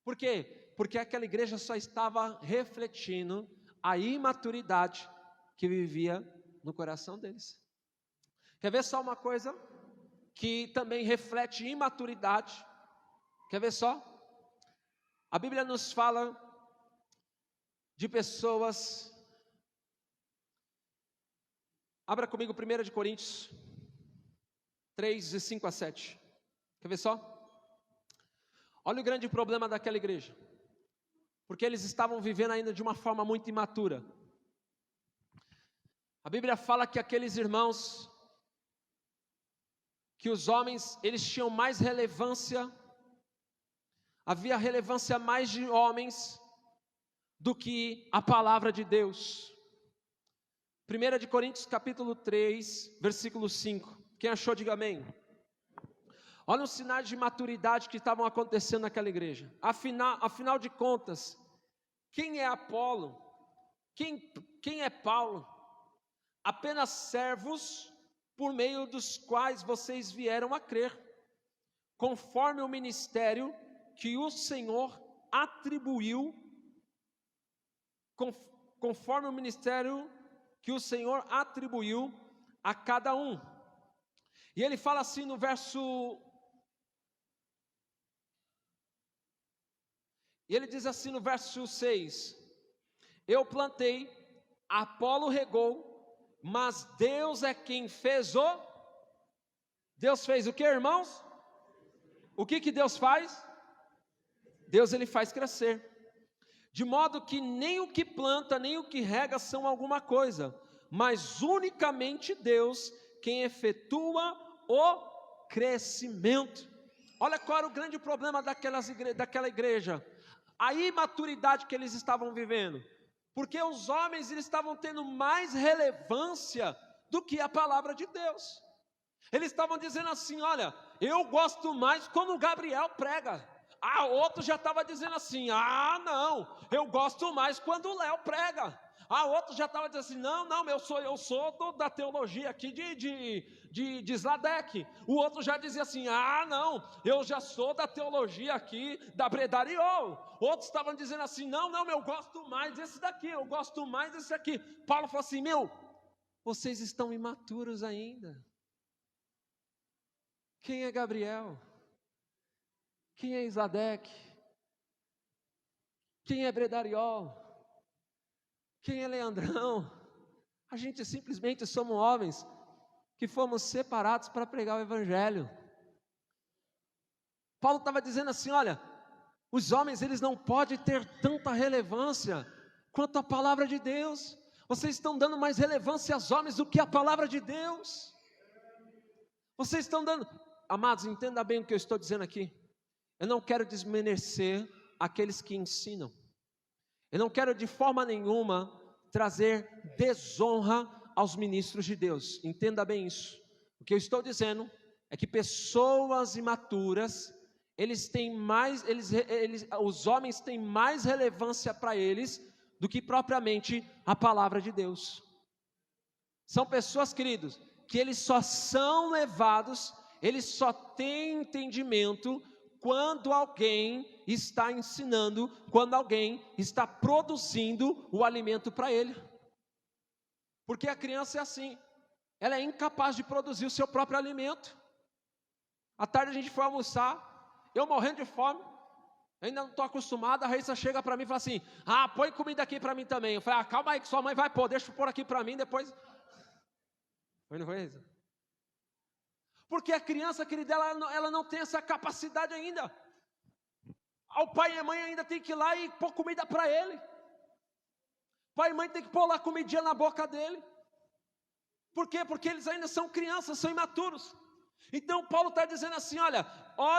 Por quê? Porque aquela igreja só estava refletindo a imaturidade que vivia no coração deles. Quer ver só uma coisa que também reflete imaturidade? Quer ver só? A Bíblia nos fala de pessoas. Abra comigo 1 de Coríntios. 3, de 5 a 7. Quer ver só? Olha o grande problema daquela igreja. Porque eles estavam vivendo ainda de uma forma muito imatura. A Bíblia fala que aqueles irmãos, que os homens, eles tinham mais relevância, havia relevância mais de homens do que a palavra de Deus. 1 de Coríntios capítulo 3, versículo 5. Quem achou, diga amém. Olha os sinais de maturidade que estavam acontecendo naquela igreja. Afinal de contas, quem é Apolo? Quem é Paulo? Apenas servos por meio dos quais vocês vieram a crer, conforme o ministério que o Senhor atribuiu, conforme o ministério que o Senhor atribuiu a cada um. E ele fala assim no verso... E ele diz assim no verso 6: eu plantei, Apolo regou, mas Deus é quem fez o... Deus fez o que, irmãos? O que Deus faz? Deus, ele faz crescer. De modo que nem o que planta, nem o que rega são alguma coisa, mas unicamente Deus quem efetua o crescimento. Olha qual era o grande problema daquela igreja. A imaturidade que eles estavam vivendo. Porque os homens, eles estavam tendo mais relevância do que a palavra de Deus. Eles estavam dizendo assim, olha, eu gosto mais quando o Gabriel prega. Outro já estava dizendo assim, não, eu gosto mais quando o Léo prega. Outro já estava dizendo assim, não, eu sou da teologia aqui de Sladek. O outro já dizia assim, não, eu já sou da teologia aqui da Bredariol. Outros estavam dizendo assim, não, eu gosto mais desse daqui, eu gosto mais desse aqui. Paulo falou assim, vocês estão imaturos ainda. Quem é Gabriel? Quem é Sladek? Quem é Bredariol? Quem é Leandrão? A gente simplesmente somos homens que fomos separados para pregar o Evangelho. Paulo estava dizendo assim, olha, os homens eles não podem ter tanta relevância quanto a palavra de Deus. Vocês estão dando mais relevância aos homens do que a palavra de Deus. Vocês estão dando... Amados, entenda bem o que eu estou dizendo aqui. Eu não quero desmerecer aqueles que ensinam. Eu não quero de forma nenhuma trazer desonra aos ministros de Deus. Entenda bem isso. O que eu estou dizendo é que pessoas imaturas, os homens têm mais relevância para eles do que propriamente a palavra de Deus. São pessoas, queridos, que eles só são levados, eles só têm entendimento quando alguém está ensinando, quando alguém está produzindo o alimento para ele. Porque a criança é assim, ela é incapaz de produzir o seu próprio alimento. À tarde a gente foi almoçar, eu morrendo de fome, ainda não estou acostumado, a Raíssa chega para mim e fala assim, põe comida aqui para mim também. Eu falei, calma aí que sua mãe vai pôr, deixa eu pôr aqui para mim, depois... Foi, não foi, Raíssa? Porque a criança, querida, ela não tem essa capacidade ainda. O pai e a mãe ainda tem que ir lá e pôr comida para ele. Pai e mãe tem que pôr lá comidinha na boca dele. Por quê? Porque eles ainda são crianças, são imaturos. Então Paulo está dizendo assim, olha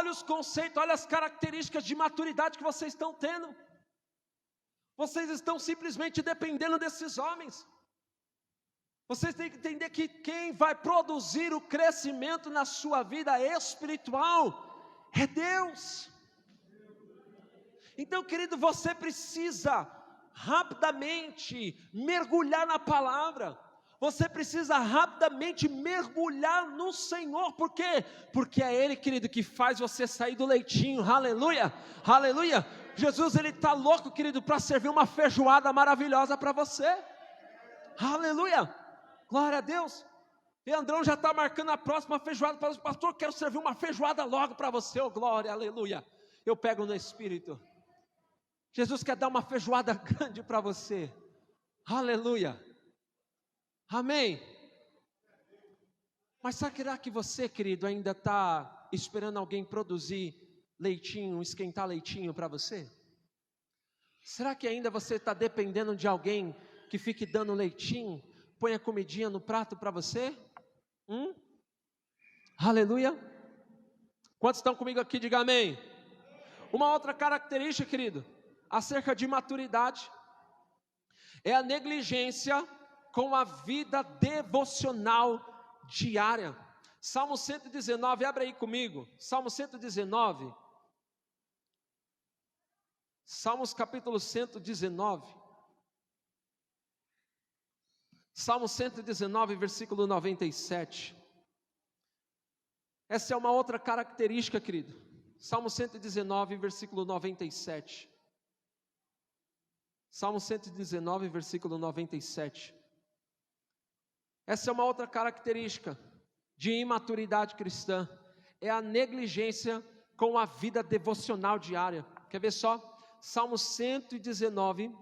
os conceitos, olha as características de maturidade que vocês estão tendo. Vocês estão simplesmente dependendo desses homens. Vocês têm que entender que quem vai produzir o crescimento na sua vida espiritual é Deus. Então, querido, você precisa rapidamente mergulhar na palavra. Você precisa rapidamente mergulhar no Senhor. Por quê? Porque é Ele, querido, que faz você sair do leitinho. Aleluia, aleluia. Jesus, Ele está louco, querido, para servir uma feijoada maravilhosa para você. Aleluia. Glória a Deus. Leandrão já está marcando a próxima feijoada para o pastor. Quero servir uma feijoada logo para você. Oh, glória, aleluia. Eu pego no Espírito. Jesus quer dar uma feijoada grande para você. Aleluia. Amém. Mas será que você, querido, ainda está esperando alguém produzir leitinho, esquentar leitinho para você? Será que ainda você está dependendo de alguém que fique dando leitinho, põe a comidinha no prato para você? Aleluia. Quantos estão comigo aqui? Diga amém. Uma outra característica, querido, acerca de maturidade, é a negligência com a vida devocional diária. Salmo 119, abre aí comigo, Salmo 119, Salmos capítulo 119, Salmo 119, versículo 97, essa é uma outra característica, querido, Salmo 119, versículo 97, Salmo 119, versículo 97, essa é uma outra característica de imaturidade cristã, é a negligência com a vida devocional diária. Quer ver só? Salmo 119,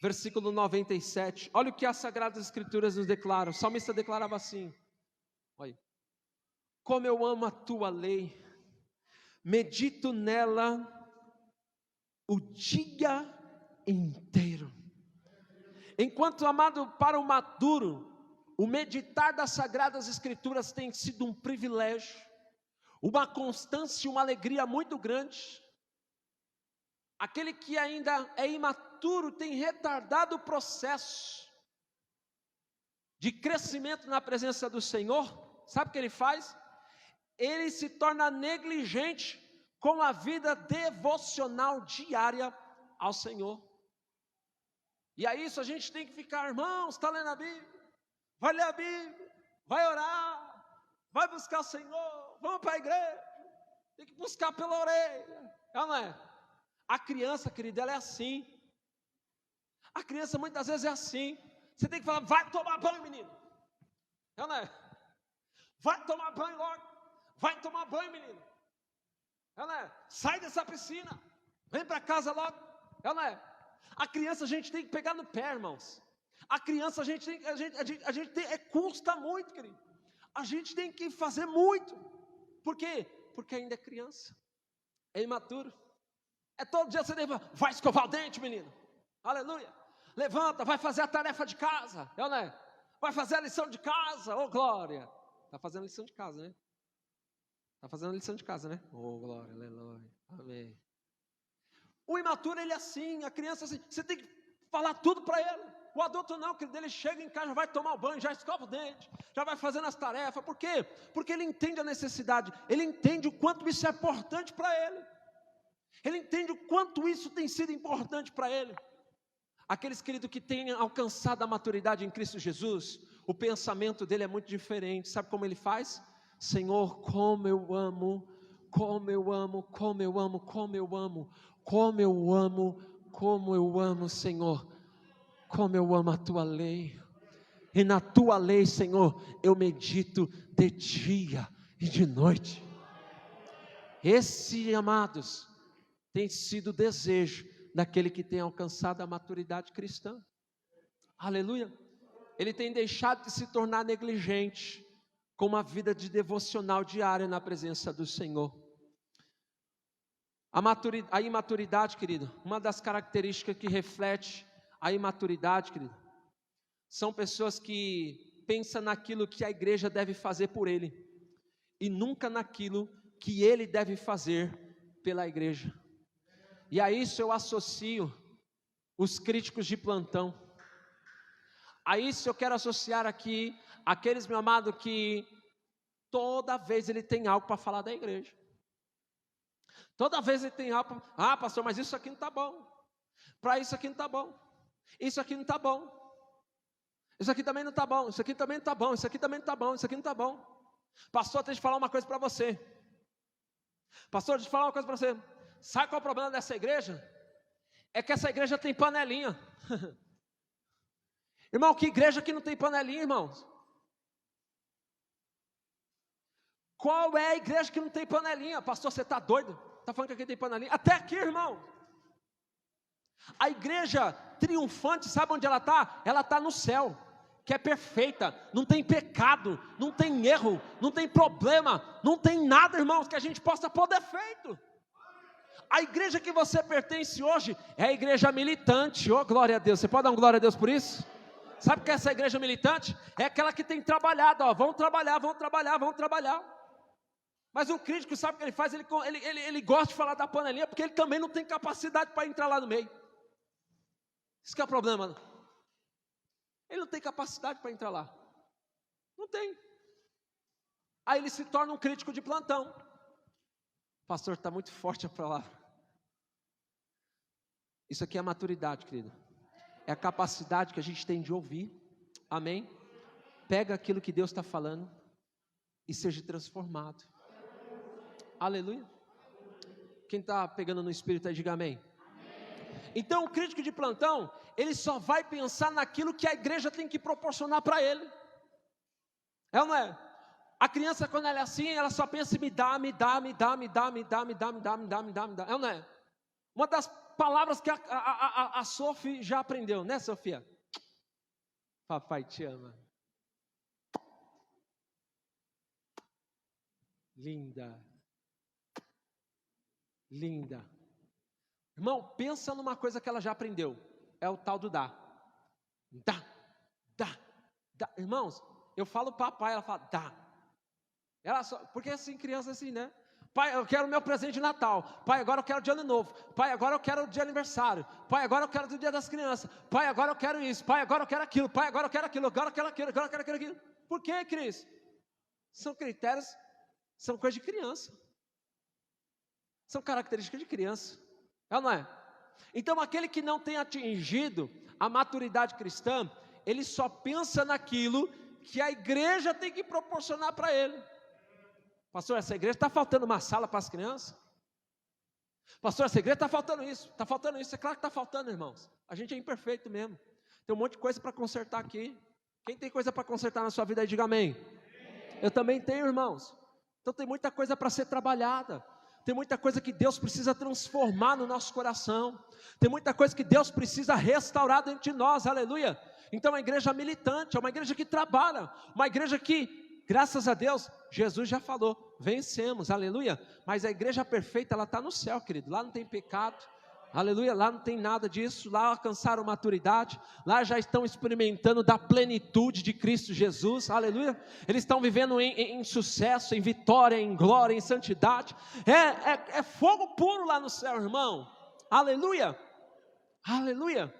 versículo 97, olha o que as Sagradas Escrituras nos declaram. O salmista declarava assim, olha: como eu amo a tua lei, medito nela o dia inteiro. Enquanto, amado, para o maduro, o meditar das Sagradas Escrituras tem sido um privilégio, uma constância e uma alegria muito grande. Aquele que ainda é imaturo tem retardado o processo de crescimento na presença do Senhor. Sabe o que ele faz? Ele se torna negligente com a vida devocional diária ao Senhor. E a isso a gente tem que ficar, irmãos, está lendo a Bíblia? Vai ler a Bíblia, vai orar, vai buscar o Senhor, vamos para a igreja, tem que buscar pela orelha, não é? A criança, querida, ela é assim. A criança muitas vezes é assim. Você tem que falar, vai tomar banho, menino. Não é? Vai tomar banho logo. Vai tomar banho, menino. Não é? Sai dessa piscina. Vem para casa logo. Não é? A criança a gente tem que pegar no pé, irmãos. A criança a gente tem, custa muito, querido. A gente tem que fazer muito. Por quê? Porque ainda é criança. É imaturo. É todo dia você leva, vai escovar o dente, menino. Aleluia. Levanta, vai fazer a tarefa de casa. Não é? Vai fazer a lição de casa. Oh, glória. Está fazendo a lição de casa, né? Está fazendo a lição de casa, né? Oh, glória, aleluia. Amém. O imaturo, ele é assim. A criança assim. Você tem que falar tudo para ele. O adulto não, querido. Ele chega em casa, já vai tomar o banho, já escova o dente, já vai fazendo as tarefas. Por quê? Porque ele entende a necessidade. Ele entende o quanto isso é importante para ele. Ele entende o quanto isso tem sido importante para ele. Aqueles, queridos, que têm alcançado a maturidade em Cristo Jesus, o pensamento dele é muito diferente. Sabe como ele faz? Senhor, como eu amo, como eu amo, como eu amo, como eu amo, como eu amo, como eu amo, Senhor, como eu amo a tua lei. E na tua lei, Senhor, eu medito de dia e de noite. Esse, amados, tem sido o desejo daquele que tem alcançado a maturidade cristã. Aleluia. Ele tem deixado de se tornar negligente com uma vida de devocional diária na presença do Senhor. A imaturidade, querido, uma das características que reflete a imaturidade, querido, são pessoas que pensam naquilo que a igreja deve fazer por ele e nunca naquilo que ele deve fazer pela igreja. E a isso eu associo os críticos de plantão. A isso eu quero associar aqui aqueles, meu amado, que toda vez ele tem algo para falar da igreja. Toda vez ele tem algo para... pastor, mas isso aqui não está bom. Para isso aqui não está bom. Isso aqui não está bom. Isso aqui também não está bom. Isso aqui também não está bom. Isso aqui também não está bom. Isso aqui não está bom. Pastor, deixa eu falar uma coisa para você. Pastor, deixa eu falar uma coisa para você. Sabe qual é o problema dessa igreja? É que essa igreja tem panelinha. Irmão, que igreja que não tem panelinha, irmãos? Qual é a igreja que não tem panelinha? Pastor, você está doido? Está falando que aqui tem panelinha? Até aqui, irmão. A igreja triunfante, sabe onde ela está? Ela está no céu. que é perfeita, não tem pecado, não tem erro, não tem problema, não tem nada, irmãos, que a gente possa pôr defeito. A igreja que você pertence hoje é a igreja militante. Oh, glória a Deus. Você pode dar um glória a Deus por isso? Sabe o que é essa igreja militante? É aquela que tem trabalhado, ó, vão trabalhar. Mas o crítico, sabe o que ele faz? Ele gosta de falar da panelinha, porque ele também não tem capacidade para entrar lá no meio. Isso que é o problema. Ele não tem capacidade para entrar lá. Não tem. Aí ele se torna um crítico de plantão. Pastor, está muito forte a palavra. Isso aqui é a maturidade, querido. É a capacidade que a gente tem de ouvir. Amém? Pega aquilo que Deus está falando e seja transformado. Aleluia. Quem está pegando no Espírito aí, diga amém. Então o crítico de plantão, ele só vai pensar naquilo que a igreja tem que proporcionar para ele. É ou não é? A criança, quando ela é assim, ela só pensa em me dá. É ou não é? Uma das palavras que a Sofia já aprendeu, né, Sofia? Papai te ama. Linda. Linda. Irmão, pensa numa coisa que ela já aprendeu. É o tal do dá. Dá. Irmãos, eu falo papai, ela fala dá. Ela só, porque assim, criança assim, né? Pai, eu quero o meu presente de Natal. Pai, agora eu quero de Ano Novo. Pai, agora eu quero de aniversário. Pai, agora eu quero do Dia das Crianças. Pai, agora eu quero isso. Pai, agora eu quero aquilo. Pai, agora eu quero aquilo. Agora eu quero aquilo. Agora eu quero aquilo. Por quê, Cris? São critérios, são coisas de criança. São características de criança. É ou não é? Então, aquele que não tem atingido a maturidade cristã, ele só pensa naquilo que a igreja tem que proporcionar para ele. Pastor, essa igreja está faltando uma sala para as crianças? Pastor, essa igreja está faltando isso. É claro que está faltando, irmãos. A gente é imperfeito mesmo. Tem um monte de coisa para consertar aqui. Quem tem coisa para consertar na sua vida aí, diga amém. Eu também tenho, irmãos. Então tem muita coisa para ser trabalhada. Tem muita coisa que Deus precisa transformar no nosso coração. Tem muita coisa que Deus precisa restaurar dentro de nós, aleluia. Então é uma igreja militante, é uma igreja que trabalha, uma igreja que, graças a Deus, Jesus já falou, vencemos, aleluia. Mas a igreja perfeita, ela está no céu, querido, lá não tem pecado, aleluia, lá não tem nada disso, lá alcançaram maturidade, lá já estão experimentando da plenitude de Cristo Jesus, aleluia. Eles estão vivendo em sucesso, em vitória, em glória, em santidade. É fogo puro lá no céu, irmão, aleluia, aleluia.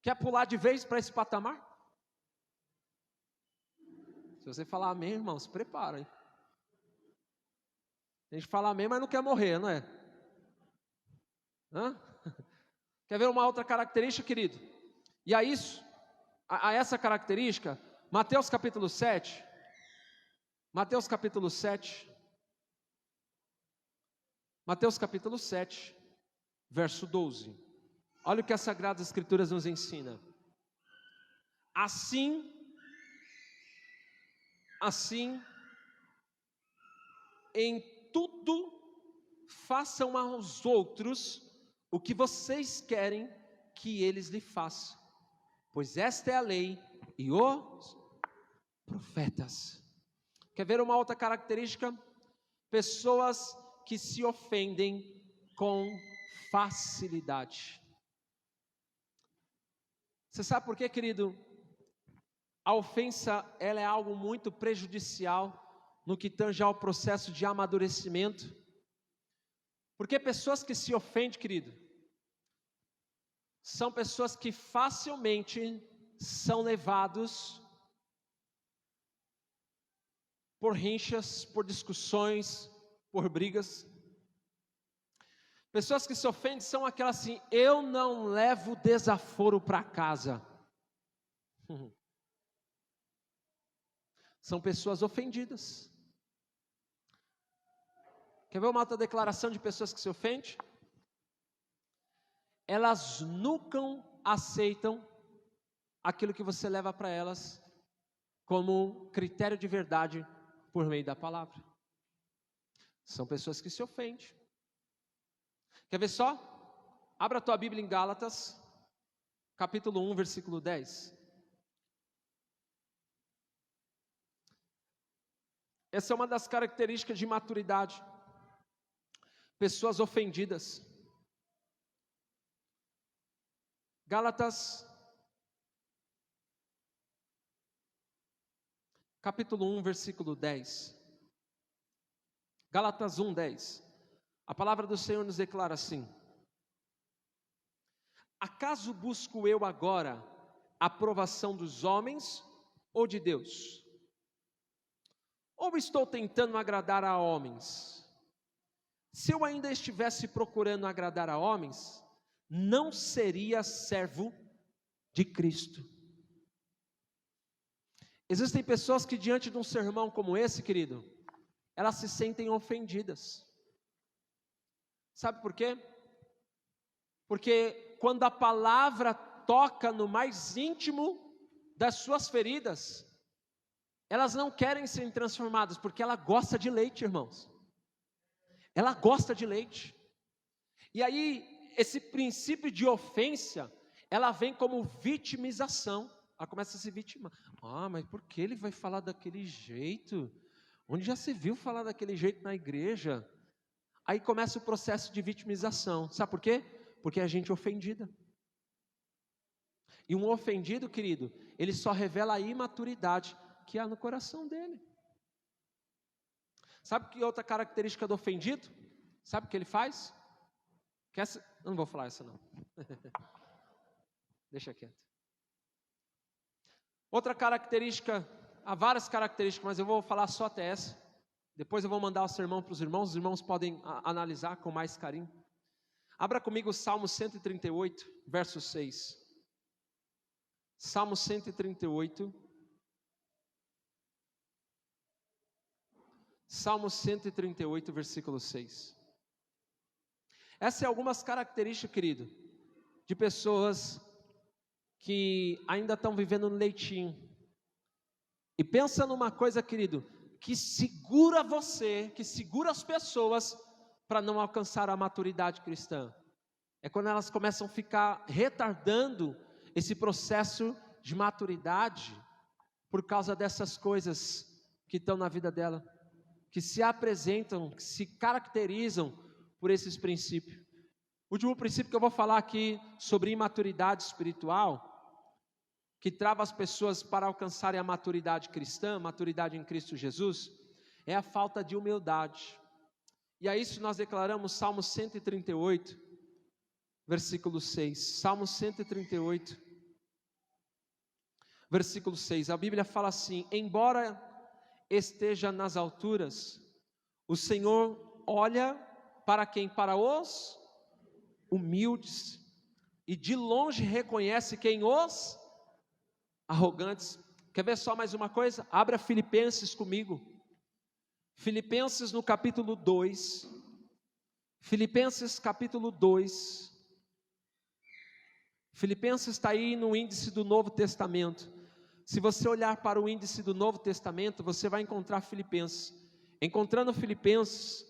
Quer pular de vez para esse patamar? Se você falar amém, irmão, se prepara, hein? A gente fala amém, mas não quer morrer, não é? Hã? Quer ver uma outra característica, querido? E a isso, a essa característica, Mateus capítulo 7, verso 12. Olha o que as Sagradas Escrituras nos ensina. Assim, em tudo, façam aos outros o que vocês querem que eles lhe façam, pois esta é a lei e os profetas. Quer ver uma outra característica? Pessoas que se ofendem com facilidade. Você sabe por quê, querido? A ofensa, ela é algo muito prejudicial no que tange ao processo de amadurecimento. Porque pessoas que se ofendem, querido, são pessoas que facilmente são levados por rinchas, por discussões, por brigas. Pessoas que se ofendem são aquelas assim, eu não levo desaforo para casa. São pessoas ofendidas. Quer ver uma outra declaração de pessoas que se ofendem? Elas nunca aceitam aquilo que você leva para elas como critério de verdade por meio da palavra. São pessoas que se ofendem. Quer ver só? Abra a tua Bíblia em Gálatas, capítulo 1, versículo 10. Essa é uma das características de maturidade. Pessoas ofendidas. Gálatas, capítulo 1, versículo 10. Gálatas 1, 10. A palavra do Senhor nos declara assim: acaso busco eu agora a aprovação dos homens ou de Deus? Ou estou tentando agradar a homens? Se eu ainda estivesse procurando agradar a homens, não seria servo de Cristo. Existem pessoas que diante de um sermão como esse, querido, elas se sentem ofendidas. Sabe por quê? Porque quando a palavra toca no mais íntimo das suas feridas, elas não querem ser transformadas, porque ela gosta de leite, irmãos. Ela gosta de leite. E aí, esse princípio de ofensa, ela vem como vitimização. Ela começa a se vitimar. Ah, mas por que ele vai falar daquele jeito? Onde já se viu falar daquele jeito na igreja? Aí começa o processo de vitimização. Sabe por quê? Porque é gente ofendida. E um ofendido, querido, ele só revela a imaturidade que há no coração dele. Sabe que outra característica do ofendido? Sabe o que ele faz? Que essa, eu não vou falar essa não. Deixa quieto. Outra característica, há várias características, mas eu vou falar só até essa. Depois eu vou mandar o sermão para os irmãos podem analisar com mais carinho. Abra comigo o Salmo 138, verso 6. Salmo 138. Salmo 138, versículo 6. Essas são algumas características, querido, de pessoas que ainda estão vivendo no leitinho. E pensa numa coisa, querido, que segura você, que segura as pessoas para não alcançar a maturidade cristã. É quando elas começam a ficar retardando esse processo de maturidade por causa dessas coisas que estão na vida dela, que se apresentam, que se caracterizam por esses princípios. O último princípio que eu vou falar aqui sobre imaturidade espiritual, que trava as pessoas para alcançarem a maturidade cristã, maturidade em Cristo Jesus, é a falta de humildade. E a isso nós declaramos Salmo 138, versículo 6. Salmo 138, versículo 6. A Bíblia fala assim: embora esteja nas alturas, o Senhor olha para quem? Para os humildes, e de longe reconhece quem? Os arrogantes. Quer ver só mais uma coisa? Abra Filipenses comigo. Filipenses no capítulo 2. Filipenses capítulo 2. Filipenses está aí no índice do Novo Testamento. Se você olhar para o índice do Novo Testamento, você vai encontrar Filipenses. Encontrando Filipenses,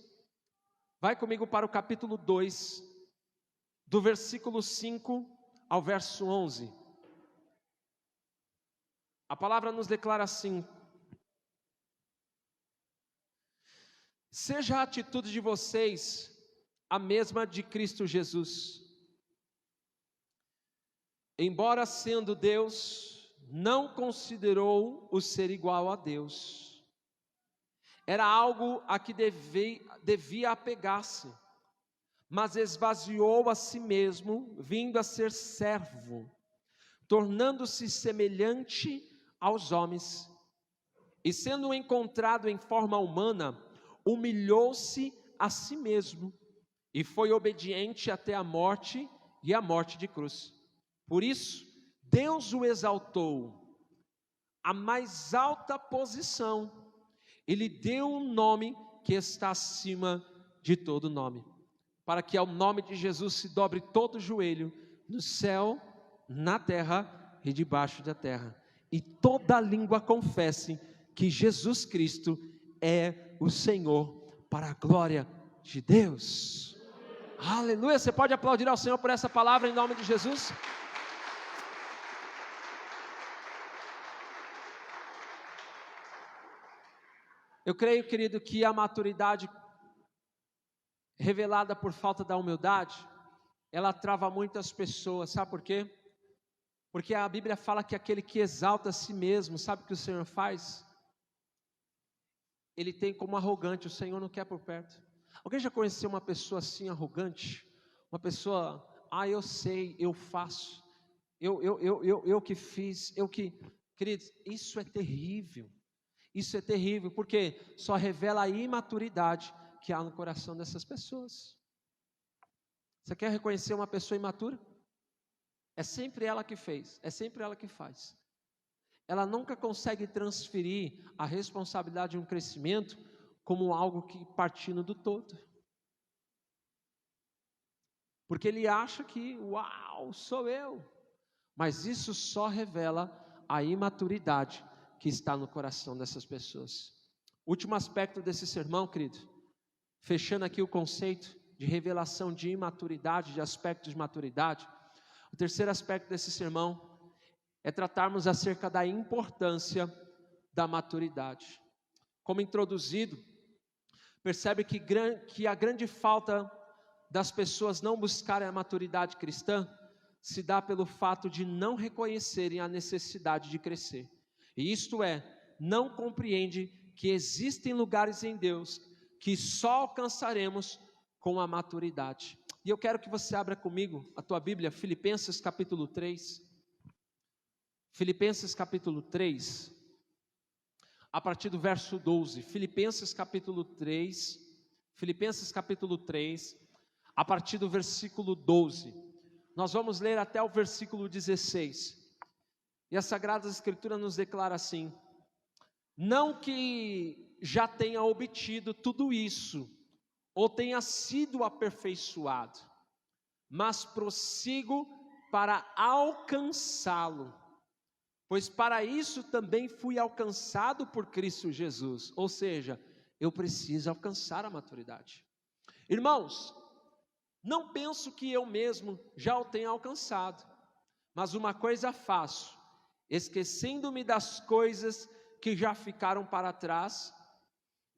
vai comigo para o capítulo 2, do versículo 5 ao verso 11. A palavra nos declara assim: seja a atitude de vocês a mesma de Cristo Jesus. Embora sendo Deus, não considerou o ser igual a Deus. Era algo a que devia apegar-se, mas esvaziou a si mesmo, vindo a ser servo, tornando-se semelhante aos homens. E sendo encontrado em forma humana, humilhou-se a si mesmo, e foi obediente até a morte, e a morte de cruz. Por isso, Deus o exaltou à mais alta posição, e lhe deu um nome que está acima de todo nome, para que ao nome de Jesus se dobre todo o joelho, no céu, na terra e debaixo da terra, e toda língua confesse que Jesus Cristo é o Senhor, para a glória de Deus. Aleluia! Você pode aplaudir ao Senhor por essa palavra em nome de Jesus? Eu creio, querido, que a maturidade revelada por falta da humildade, ela trava muitas pessoas, sabe por quê? Porque a Bíblia fala que aquele que exalta a si mesmo, sabe o que o Senhor faz? Ele tem como arrogante, o Senhor não quer por perto. Alguém já conheceu uma pessoa assim arrogante? Uma pessoa, eu sei, eu faço, eu que fiz, eu que... Queridos, isso é terrível. Isso é terrível, porque só revela a imaturidade que há no coração dessas pessoas. Você quer reconhecer uma pessoa imatura? É sempre ela que fez, é sempre ela que faz. Ela nunca consegue transferir a responsabilidade de um crescimento como algo que partindo do todo. Porque ele acha que, uau, sou eu. Mas isso só revela a imaturidade que está no coração dessas pessoas. Último aspecto desse sermão, querido, fechando aqui o conceito de revelação de imaturidade, de aspectos de maturidade. O terceiro aspecto desse sermão é tratarmos acerca da importância da maturidade. Como introduzido, percebe que a grande falta das pessoas não buscarem a maturidade cristã se dá pelo fato de não reconhecerem a necessidade de crescer. E isto é, não compreende que existem lugares em Deus que só alcançaremos com a maturidade. E eu quero que você abra comigo a tua Bíblia, Filipenses capítulo 3. Filipenses capítulo 3, a partir do verso 12. Filipenses capítulo 3, a partir do versículo 12. Nós vamos ler até o versículo 16. E a Sagrada Escritura nos declara assim: não que já tenha obtido tudo isso, ou tenha sido aperfeiçoado, mas prossigo para alcançá-lo, pois para isso também fui alcançado por Cristo Jesus. Ou seja, eu preciso alcançar a maturidade. Irmãos, não penso que eu mesmo já o tenha alcançado, mas uma coisa faço, esquecendo-me das coisas que já ficaram para trás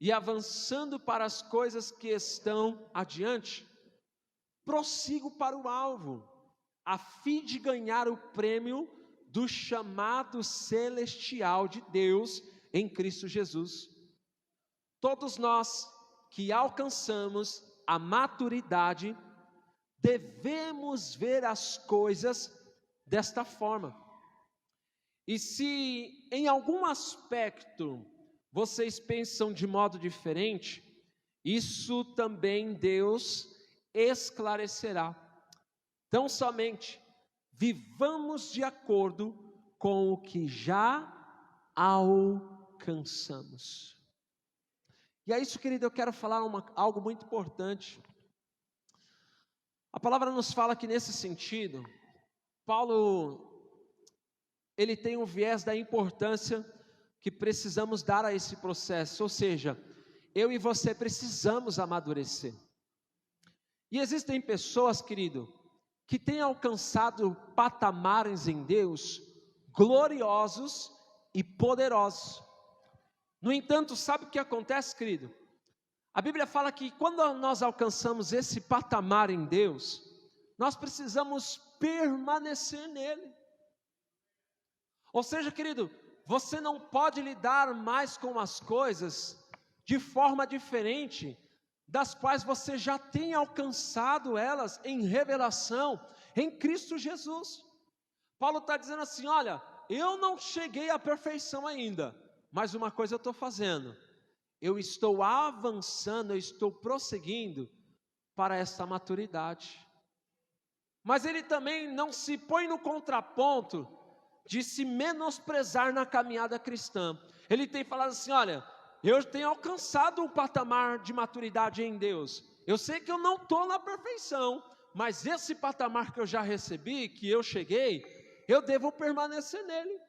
e avançando para as coisas que estão adiante, prossigo para o alvo, a fim de ganhar o prêmio do chamado celestial de Deus em Cristo Jesus. Todos nós que alcançamos a maturidade, devemos ver as coisas desta forma. E se em algum aspecto vocês pensam de modo diferente, isso também Deus esclarecerá. Tão somente vivamos de acordo com o que já alcançamos. E é isso, querido, eu quero falar algo muito importante. A palavra nos fala que nesse sentido, Paulo, ele tem um viés da importância que precisamos dar a esse processo, ou seja, eu e você precisamos amadurecer. E existem pessoas, querido, que têm alcançado patamares em Deus gloriosos e poderosos. No entanto, sabe o que acontece, querido? A Bíblia fala que quando nós alcançamos esse patamar em Deus, nós precisamos permanecer nele. Ou seja, querido, você não pode lidar mais com as coisas de forma diferente das quais você já tem alcançado elas em revelação em Cristo Jesus. Paulo está dizendo assim: olha, eu não cheguei à perfeição ainda, mas uma coisa eu estou fazendo, eu estou avançando, eu estou prosseguindo para essa maturidade. Mas ele também não se põe no contraponto de se menosprezar na caminhada cristã. Ele tem falado assim: olha, eu tenho alcançado um patamar de maturidade em Deus, eu sei que eu não estou na perfeição, mas esse patamar que eu já recebi, que eu cheguei, eu devo permanecer nele.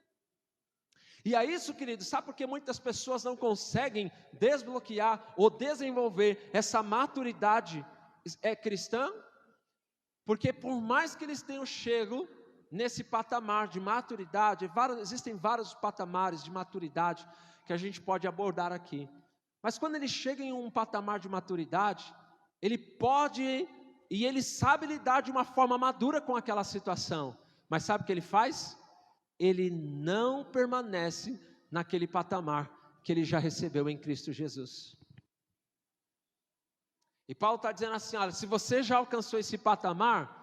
E é isso, querido, sabe por que muitas pessoas não conseguem desbloquear ou desenvolver essa maturidade cristã? Porque por mais que eles tenham chego nesse patamar de maturidade, existem vários patamares de maturidade que a gente pode abordar aqui, Mas quando ele chega em um patamar de maturidade, ele pode e ele sabe lidar de uma forma madura com aquela situação. Mas sabe o que ele faz? Ele não permanece naquele patamar que ele já recebeu em Cristo Jesus. E Paulo está dizendo assim, olha, se você já alcançou esse patamar,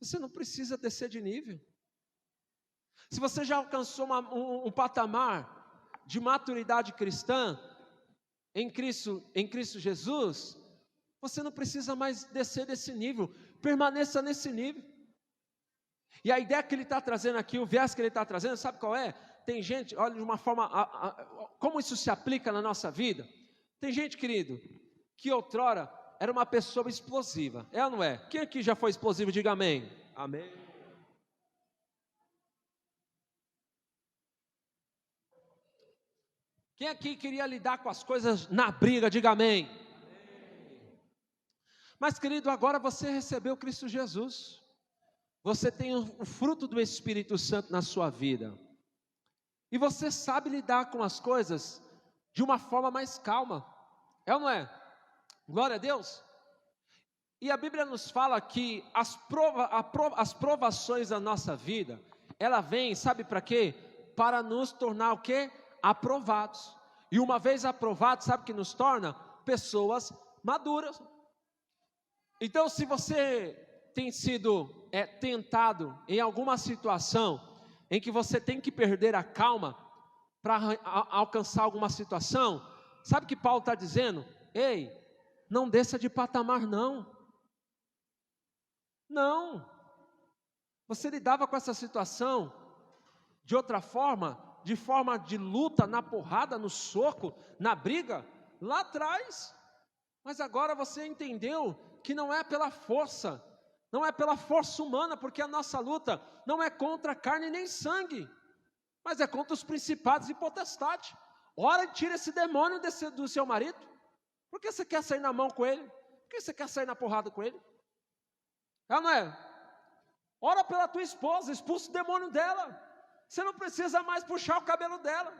você não precisa descer de nível. Se você já alcançou um patamar de maturidade cristã, em Cristo Jesus, você não precisa mais descer desse nível, permaneça nesse nível. E a ideia que ele está trazendo aqui, o verso que ele está trazendo, sabe qual é? Tem gente, olha de uma forma, como isso se aplica na nossa vida. Tem gente, querido, que outrora era uma pessoa explosiva, é ou não é? Quem aqui já foi explosivo, diga amém. Amém. Quem aqui queria lidar com as coisas na briga, diga amém. Mas, querido, agora você recebeu Cristo Jesus. Você tem o fruto do Espírito Santo na sua vida. E você sabe lidar com as coisas de uma forma mais calma. É ou não é? Glória a Deus. E a Bíblia nos fala que as provações da nossa vida, ela vem, sabe para quê? Para nos tornar o quê? Aprovados. E uma vez aprovados, sabe o que nos torna? Pessoas maduras. Então, se você tem sido tentado em alguma situação em que você tem que perder a calma para alcançar alguma situação, sabe o que Paulo está dizendo? Ei, não desça de patamar não. Não. Você lidava com essa situação de outra forma, de forma de luta, na porrada, no soco, na briga, lá atrás. Mas agora você entendeu que não é pela força, não é pela força humana, porque a nossa luta não é contra carne nem sangue, mas é contra os principados e potestades. Ora, tira esse demônio do seu marido. Por que você quer sair na mão com ele? Por que você quer sair na porrada com ele? É, não é? Ora pela tua esposa, expulsa o demônio dela. Você não precisa mais puxar o cabelo dela.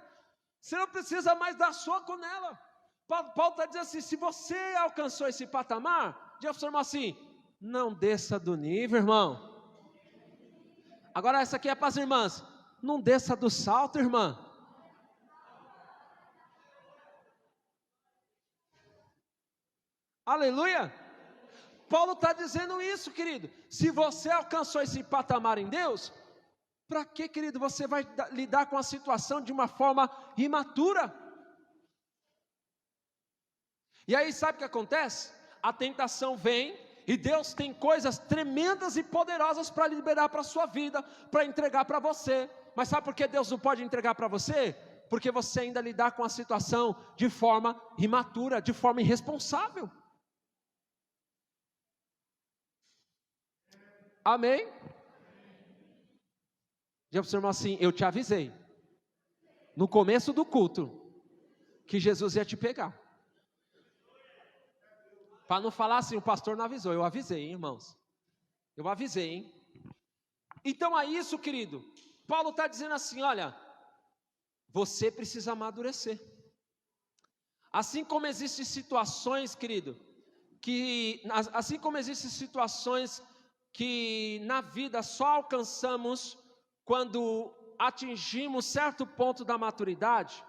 Você não precisa mais dar soco nela. Paulo está dizendo assim, se você alcançou esse patamar, diga para o irmão assim, não desça do nível, irmão. Agora essa aqui é para as irmãs, não desça do salto, irmã. Aleluia. Paulo está dizendo isso, querido. Se você alcançou esse patamar em Deus, para que, querido, você vai lidar com a situação de uma forma imatura? E aí sabe o que acontece? A tentação vem e Deus tem coisas tremendas e poderosas para liberar para a sua vida, para entregar para você. Mas sabe por que Deus não pode entregar para você? Porque você ainda lidar com a situação de forma imatura, de forma irresponsável. Amém? Diga para o seu irmão assim, eu te avisei, no começo do culto, que Jesus ia te pegar. Para não falar assim, o pastor não avisou, eu avisei, hein, irmãos. Eu avisei, hein. Então é isso, querido. Paulo está dizendo assim, olha, você precisa amadurecer. Assim como existem situações, querido, assim como existem situações que na vida só alcançamos quando atingimos certo ponto da maturidade,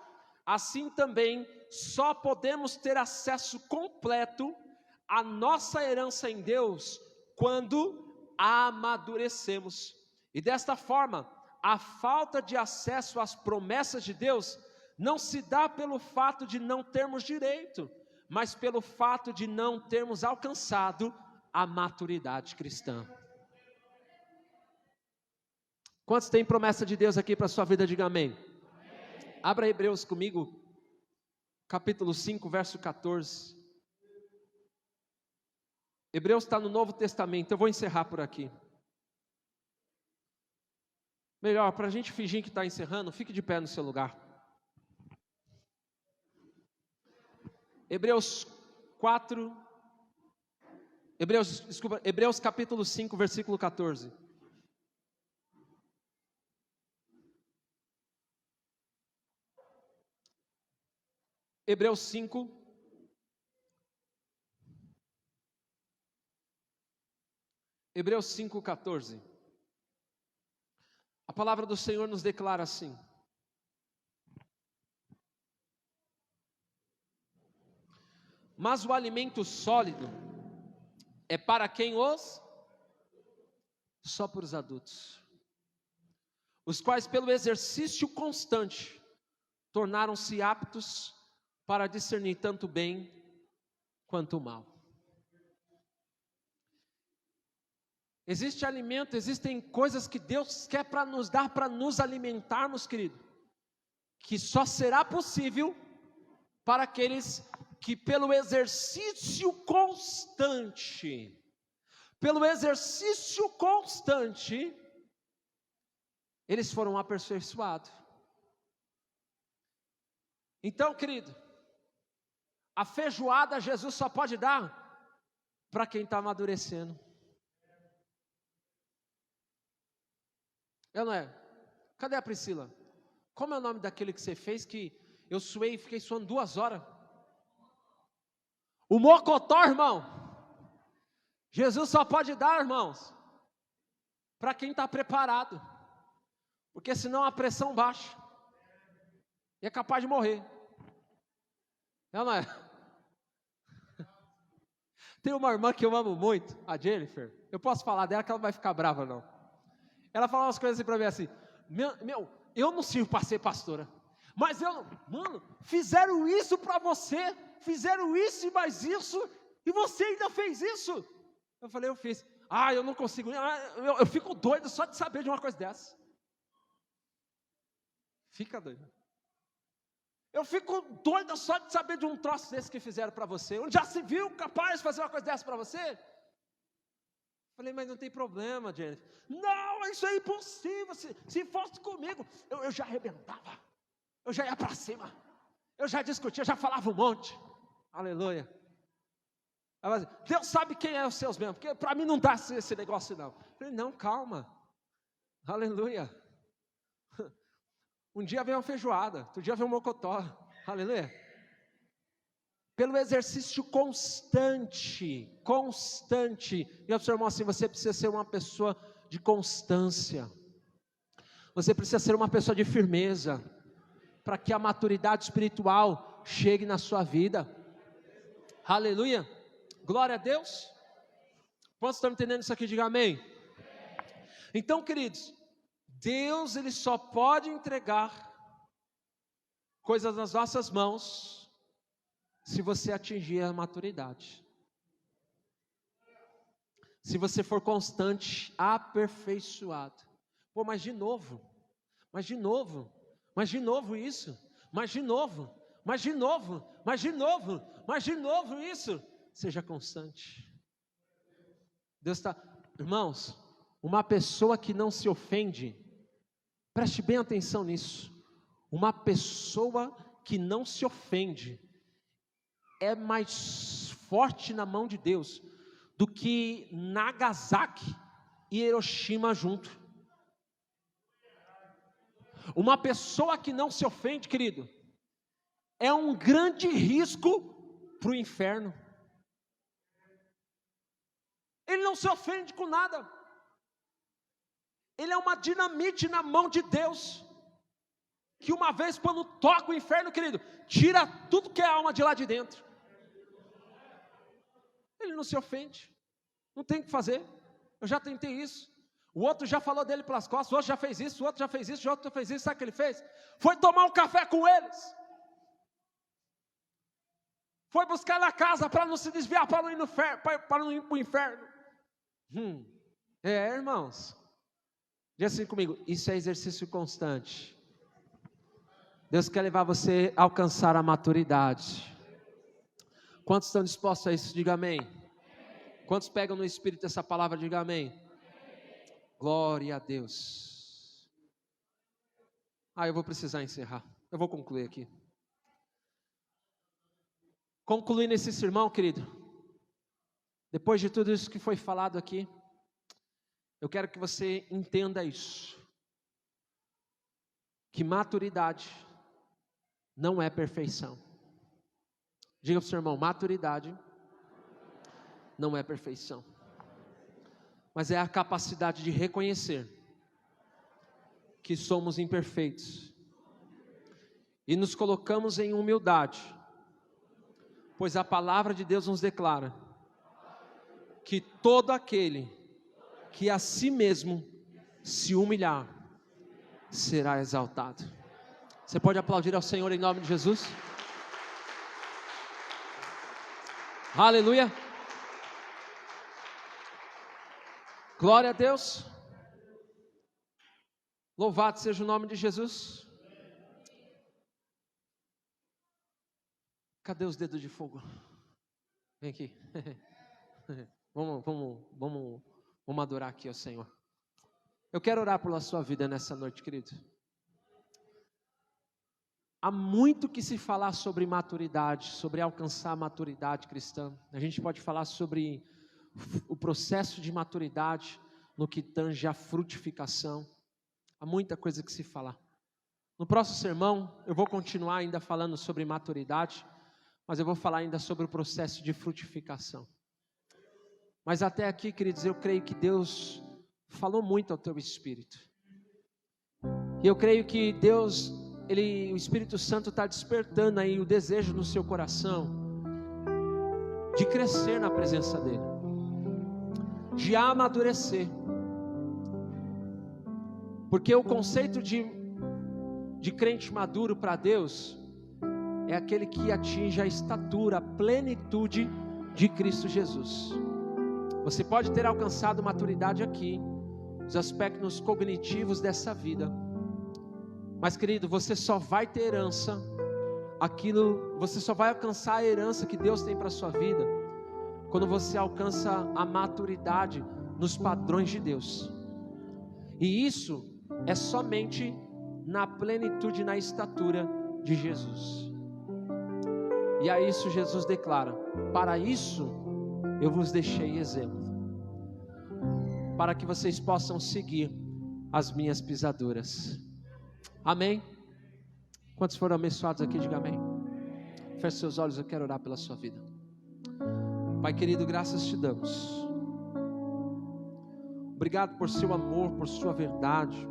assim também só podemos ter acesso completo à nossa herança em Deus quando amadurecemos. E desta forma, a falta de acesso às promessas de Deus não se dá pelo fato de não termos direito, mas pelo fato de não termos alcançado a maturidade cristã. Quantos têm promessa de Deus aqui para a sua vida? Diga amém. Abra Hebreus comigo, capítulo 5, verso 14. Hebreus está no Novo Testamento, eu vou encerrar por aqui. Melhor, para a gente fingir que está encerrando, fique de pé no seu lugar. Hebreus capítulo 5, versículo 14. Hebreus 5. Hebreus 5:14. A palavra do Senhor nos declara assim: mas o alimento sólido é para quem só para os adultos, os quais pelo exercício constante tornaram-se aptos para discernir tanto o bem quanto o mal. Existe alimento, existem coisas que Deus quer para nos dar, para nos alimentarmos, querido, que só será possível para aqueles que pelo exercício constante, eles foram aperfeiçoados. Então, querido, a feijoada Jesus só pode dar para quem está amadurecendo. Eu não é? Cadê a Priscila? Como é o nome daquele que você fez que eu suei e fiquei suando 2 horas? O mocotó, irmão. Jesus só pode dar, irmãos, para quem está preparado, porque senão a pressão baixa e é capaz de morrer. Eu não é? Tem uma irmã que eu amo muito, a Jennifer. Eu posso falar dela que ela não vai ficar brava não. Ela fala umas coisas assim para mim assim: meu, eu não sirvo para ser pastora, mas mano, fizeram isso para você, fizeram isso e mais isso, e você ainda fez isso. Eu falei, eu fiz. Eu não consigo, eu fico doido só de saber de uma coisa dessa. Fica doido. Eu fico doido só de saber de um troço desse que fizeram para você. Onde já se viu capaz de fazer uma coisa dessa para você? Falei, mas não tem problema, Jennifer. Não, isso é impossível. Se fosse comigo, eu já arrebentava. Eu já ia para cima. Eu já discutia, já falava um monte. Aleluia. Deus sabe quem é os seus mesmo, porque para mim não dá esse negócio não. Falei, não, calma. Aleluia. Um dia vem uma feijoada, outro dia vem um mocotó. Aleluia. Pelo exercício constante. E eu, seu irmão, assim, você precisa ser uma pessoa de constância. Você precisa ser uma pessoa de firmeza, para que a maturidade espiritual chegue na sua vida. Aleluia. Glória a Deus. Quantos estão entendendo isso aqui? Diga amém. Então, queridos, Deus, Ele só pode entregar coisas nas nossas mãos se você atingir a maturidade. Se você for constante, aperfeiçoado. Pô, mas de novo isso, mas de novo isso. Seja constante. Deus está, irmãos, uma pessoa que não se ofende, preste bem atenção nisso. Uma pessoa que não se ofende é mais forte na mão de Deus do que Nagasaki e Hiroshima junto. Uma pessoa que não se ofende, querido, é um grande risco para o inferno. Ele não se ofende com nada. Ele é uma dinamite na mão de Deus, que uma vez quando toca o inferno, querido, tira tudo que é alma de lá de dentro. Ele não se ofende, não tem o que fazer. Eu já tentei isso. O outro já falou dele pelas costas, o outro já fez isso, o outro já fez isso, o outro já fez isso. Sabe o que ele fez? Foi tomar um café com eles. Foi buscar na casa para não se desviar, para não ir para o inferno. Irmãos, diga assim comigo, isso é exercício constante. Deus quer levar você a alcançar a maturidade. Quantos estão dispostos a isso? Diga amém. Quantos pegam no Espírito essa palavra? Diga amém. Glória a Deus. Eu vou precisar encerrar. Eu vou concluir aqui. Concluindo esse sermão, querido, depois de tudo isso que foi falado aqui, eu quero que você entenda isso, que maturidade não é perfeição. Diga para o seu irmão: maturidade não é perfeição, mas é a capacidade de reconhecer que somos imperfeitos e nos colocamos em humildade, pois a palavra de Deus nos declara que todo aquele que a si mesmo se humilhar será exaltado. Você pode aplaudir ao Senhor em nome de Jesus? Aleluia! Glória a Deus! Louvado seja o nome de Jesus. Cadê os dedos de fogo? Vem aqui. Vamos adorar aqui ao Senhor. Eu quero orar pela sua vida nessa noite, querido. Há muito que se falar sobre maturidade, sobre alcançar a maturidade cristã. A gente pode falar sobre o processo de maturidade no que tange a frutificação. Há muita coisa que se falar. No próximo sermão, eu vou continuar ainda falando sobre maturidade, mas eu vou falar ainda sobre o processo de frutificação. Mas até aqui, queridos, eu creio que Deus falou muito ao teu espírito. E eu creio que Deus, o Espírito Santo está despertando aí o desejo no seu coração de crescer na presença dEle, de amadurecer. Porque o conceito de crente maduro para Deus é aquele que atinge a estatura, a plenitude de Cristo Jesus. Você pode ter alcançado maturidade aqui, os aspectos cognitivos dessa vida, mas querido, você só vai ter herança, você só vai alcançar a herança que Deus tem para a sua vida, quando você alcança a maturidade nos padrões de Deus. E isso é somente na plenitude, na estatura de Jesus. E a isso Jesus declara: para isso eu vos deixei exemplo, para que vocês possam seguir as minhas pisaduras. Amém? Quantos foram abençoados aqui? Diga amém. Feche seus olhos, eu quero orar pela sua vida. Pai querido, graças te damos. Obrigado por seu amor, por sua verdade.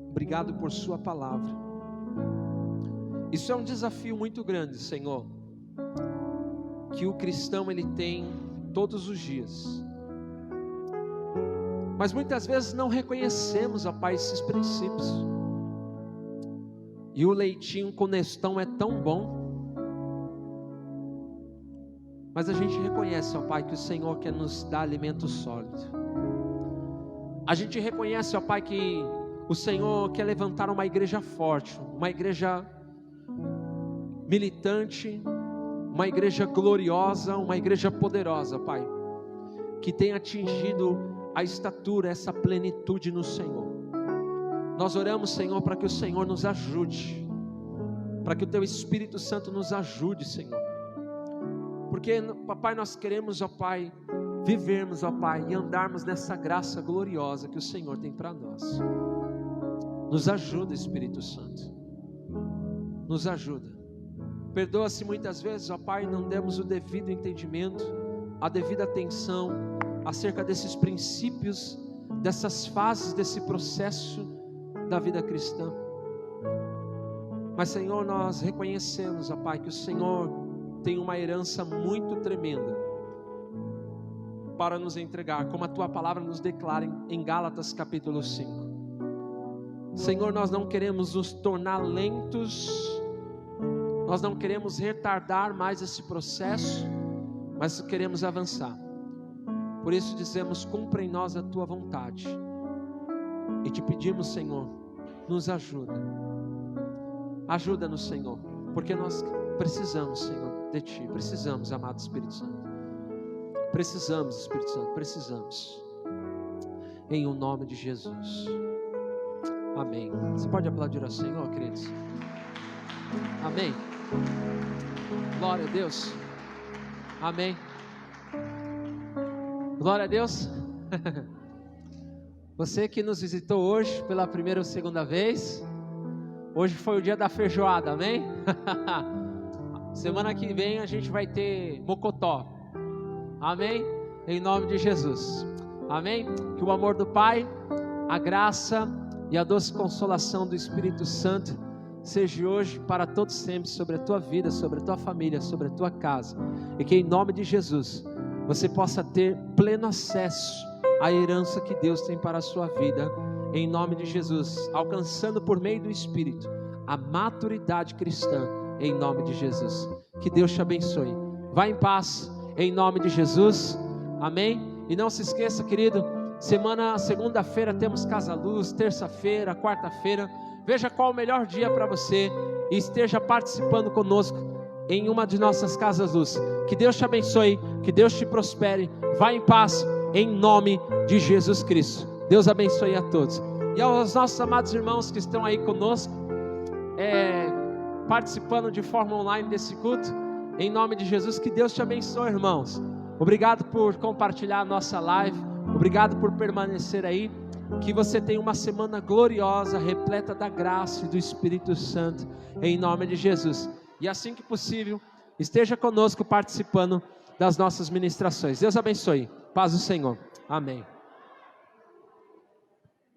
Obrigado por sua palavra. Isso é um desafio muito grande, Senhor, que o cristão ele tem todos os dias. Mas muitas vezes não reconhecemos, ó Pai, esses princípios. E o leitinho com Nestão é tão bom. Mas a gente reconhece, ó Pai, que o Senhor quer nos dar alimento sólido. A gente reconhece, ó Pai, que o Senhor quer levantar uma igreja forte, uma igreja militante, uma igreja gloriosa, uma igreja poderosa, Pai, que tenha atingido a estatura, essa plenitude no Senhor. Nós oramos, Senhor, para que o Senhor nos ajude, para que o Teu Espírito Santo nos ajude, Senhor, porque, Papai, nós queremos, ó Pai, vivermos, ó Pai, e andarmos nessa graça gloriosa que o Senhor tem para nós. Nos ajuda, Espírito Santo, nos ajuda. Perdoa se muitas vezes, ó Pai, não demos o devido entendimento, a devida atenção acerca desses princípios, dessas fases, desse processo da vida cristã. Mas, Senhor, nós reconhecemos, ó Pai, que o Senhor tem uma herança muito tremenda para nos entregar, como a Tua palavra nos declara em Gálatas capítulo 5. Senhor, nós não queremos nos tornar lentos, nós não queremos retardar mais esse processo, mas queremos avançar. Por isso dizemos: cumpra em nós a Tua vontade. E te pedimos, Senhor, nos ajuda. Ajuda-nos, Senhor, porque nós precisamos, Senhor, de Ti. Precisamos, amado Espírito Santo. Precisamos, Espírito Santo, precisamos. Em o nome de Jesus. Amém. Você pode aplaudir ao Senhor, queridos? Amém. Glória a Deus. Amém. Glória a Deus. Você que nos visitou hoje pela primeira ou segunda vez, hoje foi o dia da feijoada, amém? Semana que vem a gente vai ter Mocotó. Amém? Em nome de Jesus. Amém? Que o amor do Pai, a graça e a doce consolação do Espírito Santo seja hoje para todos sempre sobre a tua vida, sobre a tua família, sobre a tua casa. E que em nome de Jesus você possa ter pleno acesso à herança que Deus tem para a sua vida. Em nome de Jesus, alcançando por meio do Espírito a maturidade cristã, em nome de Jesus. Que Deus te abençoe. Vá em paz, em nome de Jesus. Amém? E não se esqueça, querido, segunda-feira temos Casa Luz, terça-feira, quarta-feira. Veja qual o melhor dia para você e esteja participando conosco em uma de nossas Casas Luz. Que Deus te abençoe, que Deus te prospere. Vá em paz, em nome de Jesus Cristo. Deus abençoe a todos. E aos nossos amados irmãos que estão aí conosco, participando de forma online desse culto, em nome de Jesus, que Deus te abençoe, irmãos. Obrigado por compartilhar a nossa live, obrigado por permanecer aí. Que você tenha uma semana gloriosa, repleta da graça e do Espírito Santo, em nome de Jesus. E assim que possível, esteja conosco participando das nossas ministrações. Deus abençoe. Paz do Senhor. Amém.